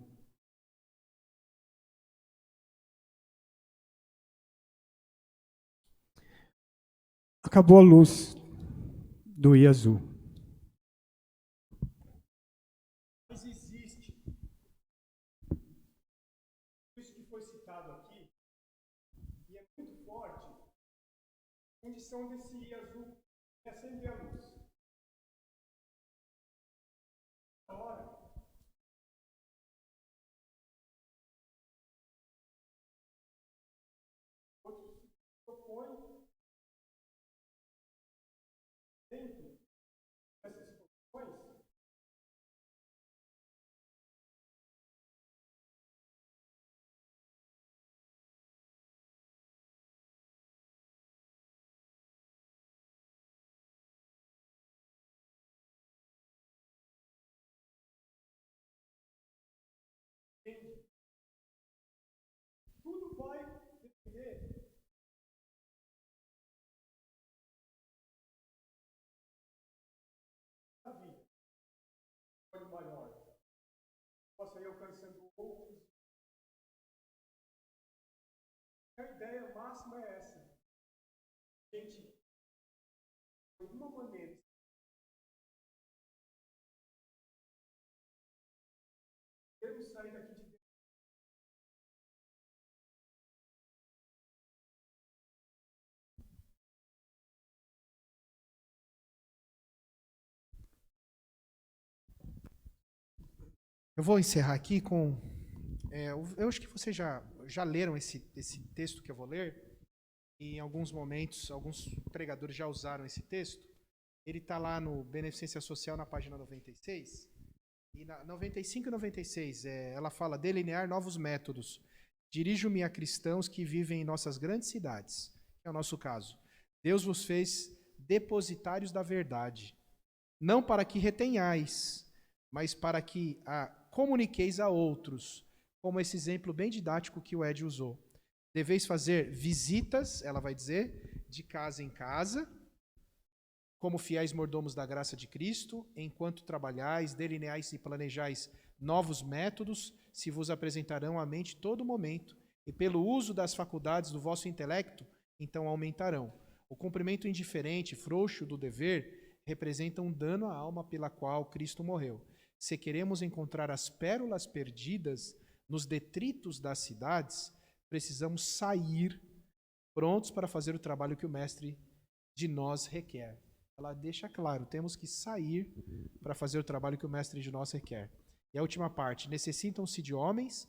Acabou a luz do I azul. Mas existe, isso que foi citado aqui, e é muito forte, a condição desse I azul é acender a luz. Na hora, outros se propõem dentro dessas posições tudo vai depender da vida. Pode maior. Posso ir alcançando outros. A ideia máxima é essa. Gente, de alguma maneira, queremos sair daqui de dentro. Eu vou encerrar aqui com... eu acho que vocês já leram esse texto que eu vou ler. E em alguns momentos, alguns pregadores já usaram esse texto. Ele está lá no Beneficência Social, na página 96. E na 95 e 96, ela fala: delinear novos métodos. Dirijo-me a cristãos que vivem em nossas grandes cidades. Que é o nosso caso. Deus vos fez depositários da verdade. Não para que retenhais, mas para que a comuniqueis a outros, como esse exemplo bem didático que o Ed usou. Deveis fazer visitas, ela vai dizer, de casa em casa, como fiéis mordomos da graça de Cristo, enquanto trabalhais, delineais e planejais novos métodos, se vos apresentarão à mente todo momento, e pelo uso das faculdades do vosso intelecto, então aumentarão. O cumprimento indiferente, frouxo do dever, representa um dano à alma pela qual Cristo morreu. Se queremos encontrar as pérolas perdidas nos detritos das cidades, precisamos sair prontos para fazer o trabalho que o Mestre de nós requer. Ela deixa claro, temos que sair para fazer o trabalho que o Mestre de nós requer. E a última parte: necessitam-se de homens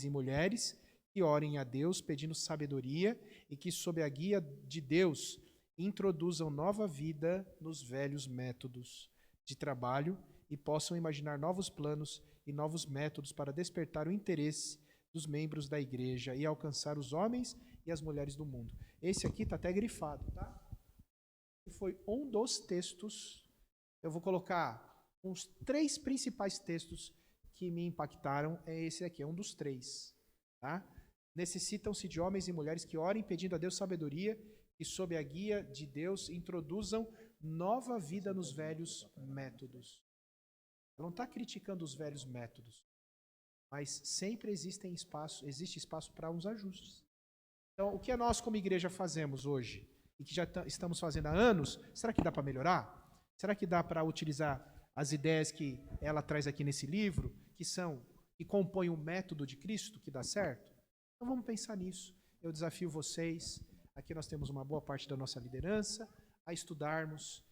e mulheres, que orem a Deus pedindo sabedoria e que, sob a guia de Deus, introduzam nova vida nos velhos métodos de trabalho e possam imaginar novos planos e novos métodos para despertar o interesse dos membros da igreja e alcançar os homens e as mulheres do mundo. Esse aqui está até grifado, tá? E foi um dos textos. Eu vou colocar uns 3 principais textos que me impactaram. É esse aqui, é um dos 3. Tá? Necessitam-se de homens e mulheres que orem pedindo a Deus sabedoria e, sob a guia de Deus, introduzam nova vida nos velhos métodos. Ela não está criticando os velhos métodos, mas sempre existe espaço para uns ajustes. Então, o que nós como igreja fazemos hoje, e que já estamos fazendo há anos, será que dá para melhorar? Será que dá para utilizar as ideias que ela traz aqui nesse livro, que compõem o método de Cristo, que dá certo? Então vamos pensar nisso. Eu desafio vocês, aqui nós temos uma boa parte da nossa liderança, a estudarmos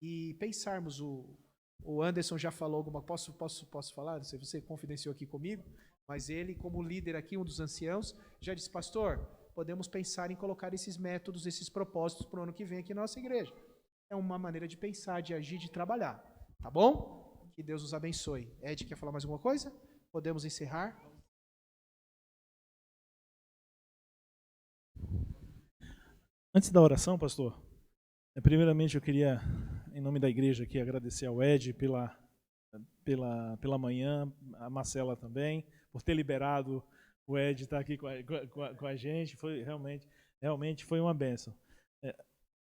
e pensarmos, o Anderson já falou alguma coisa, posso falar? Não sei, você confidenciou aqui comigo, mas ele, como líder aqui, um dos anciãos, já disse, pastor, podemos pensar em colocar esses métodos, esses propósitos para o ano que vem aqui na nossa igreja. É uma maneira de pensar, de agir, de trabalhar. Tá bom? Que Deus nos abençoe. Ed, quer falar mais alguma coisa? Podemos encerrar? Antes da oração, pastor, primeiramente eu queria, em nome da igreja aqui, agradecer ao Ed pela manhã, a Marcela também, por ter liberado o Ed estar aqui com a gente. Foi realmente foi uma bênção.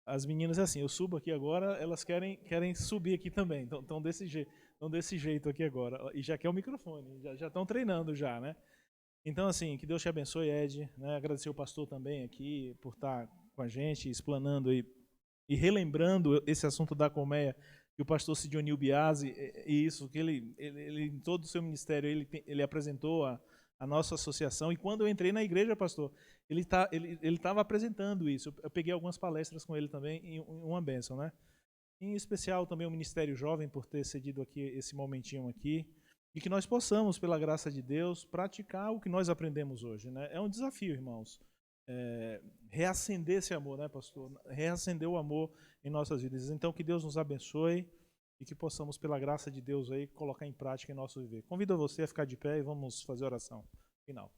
As meninas, assim, eu subo aqui agora, elas querem subir aqui também, estão desse jeito aqui agora, e já quer o microfone, já estão treinando já, né? Então, assim, que Deus te abençoe, Ed, né? Agradecer ao pastor também aqui por estar com a gente, explanando e relembrando esse assunto da colmeia, que o pastor Sidionil Biasi, e isso, que ele em todo o seu ministério, ele apresentou a nossa associação, e quando eu entrei na igreja, pastor, ele estava apresentando isso. Eu peguei algumas palestras com ele também, e uma bênção, né? Em especial também o Ministério Jovem, por ter cedido aqui esse momentinho aqui, e que nós possamos, pela graça de Deus, praticar o que nós aprendemos hoje, né? É um desafio, irmãos, reacender esse amor, né, pastor? Reacender o amor em nossas vidas. Então, que Deus nos abençoe e que possamos, pela graça de Deus, aí, colocar em prática em nosso viver. Convido você a ficar de pé e vamos fazer a oração final.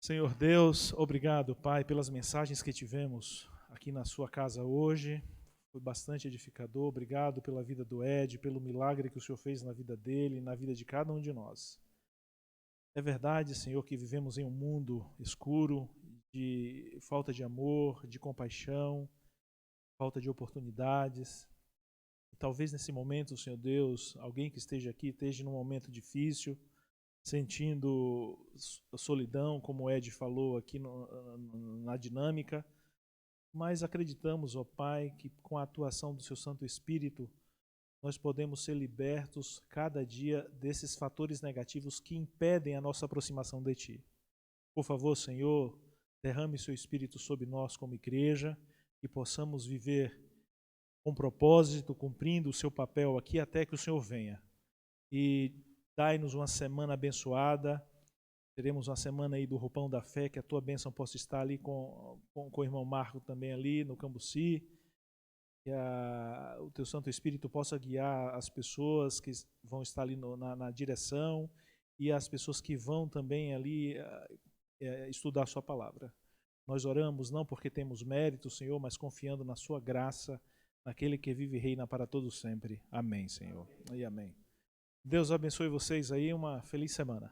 Senhor Deus, obrigado, Pai, pelas mensagens que tivemos aqui na sua casa hoje. Foi bastante edificador. Obrigado pela vida do Ed, pelo milagre que o Senhor fez na vida dele e na vida de cada um de nós. É verdade, Senhor, que vivemos em um mundo escuro, de falta de amor, de compaixão, falta de oportunidades. E talvez nesse momento, Senhor Deus, alguém que esteja aqui esteja num momento difícil, sentindo solidão, como o Ed falou aqui na dinâmica, mas acreditamos, ó Pai, que com a atuação do Seu Santo Espírito, nós podemos ser libertos cada dia desses fatores negativos que impedem a nossa aproximação de Ti. Por favor, Senhor, derrame Seu Espírito sobre nós como igreja e possamos viver com propósito, cumprindo o Seu papel aqui até que o Senhor venha. E dai-nos uma semana abençoada. Teremos uma semana aí do Roupão da Fé, que a Tua bênção possa estar ali com o irmão Marco também ali no Cambuci. Que o Teu Santo Espírito possa guiar as pessoas que vão estar ali na direção e as pessoas que vão também ali estudar a Sua palavra. Nós oramos não porque temos mérito, Senhor, mas confiando na Sua graça, naquele que vive e reina para todos sempre. Amém, Senhor. E amém. Deus abençoe vocês aí, uma feliz semana.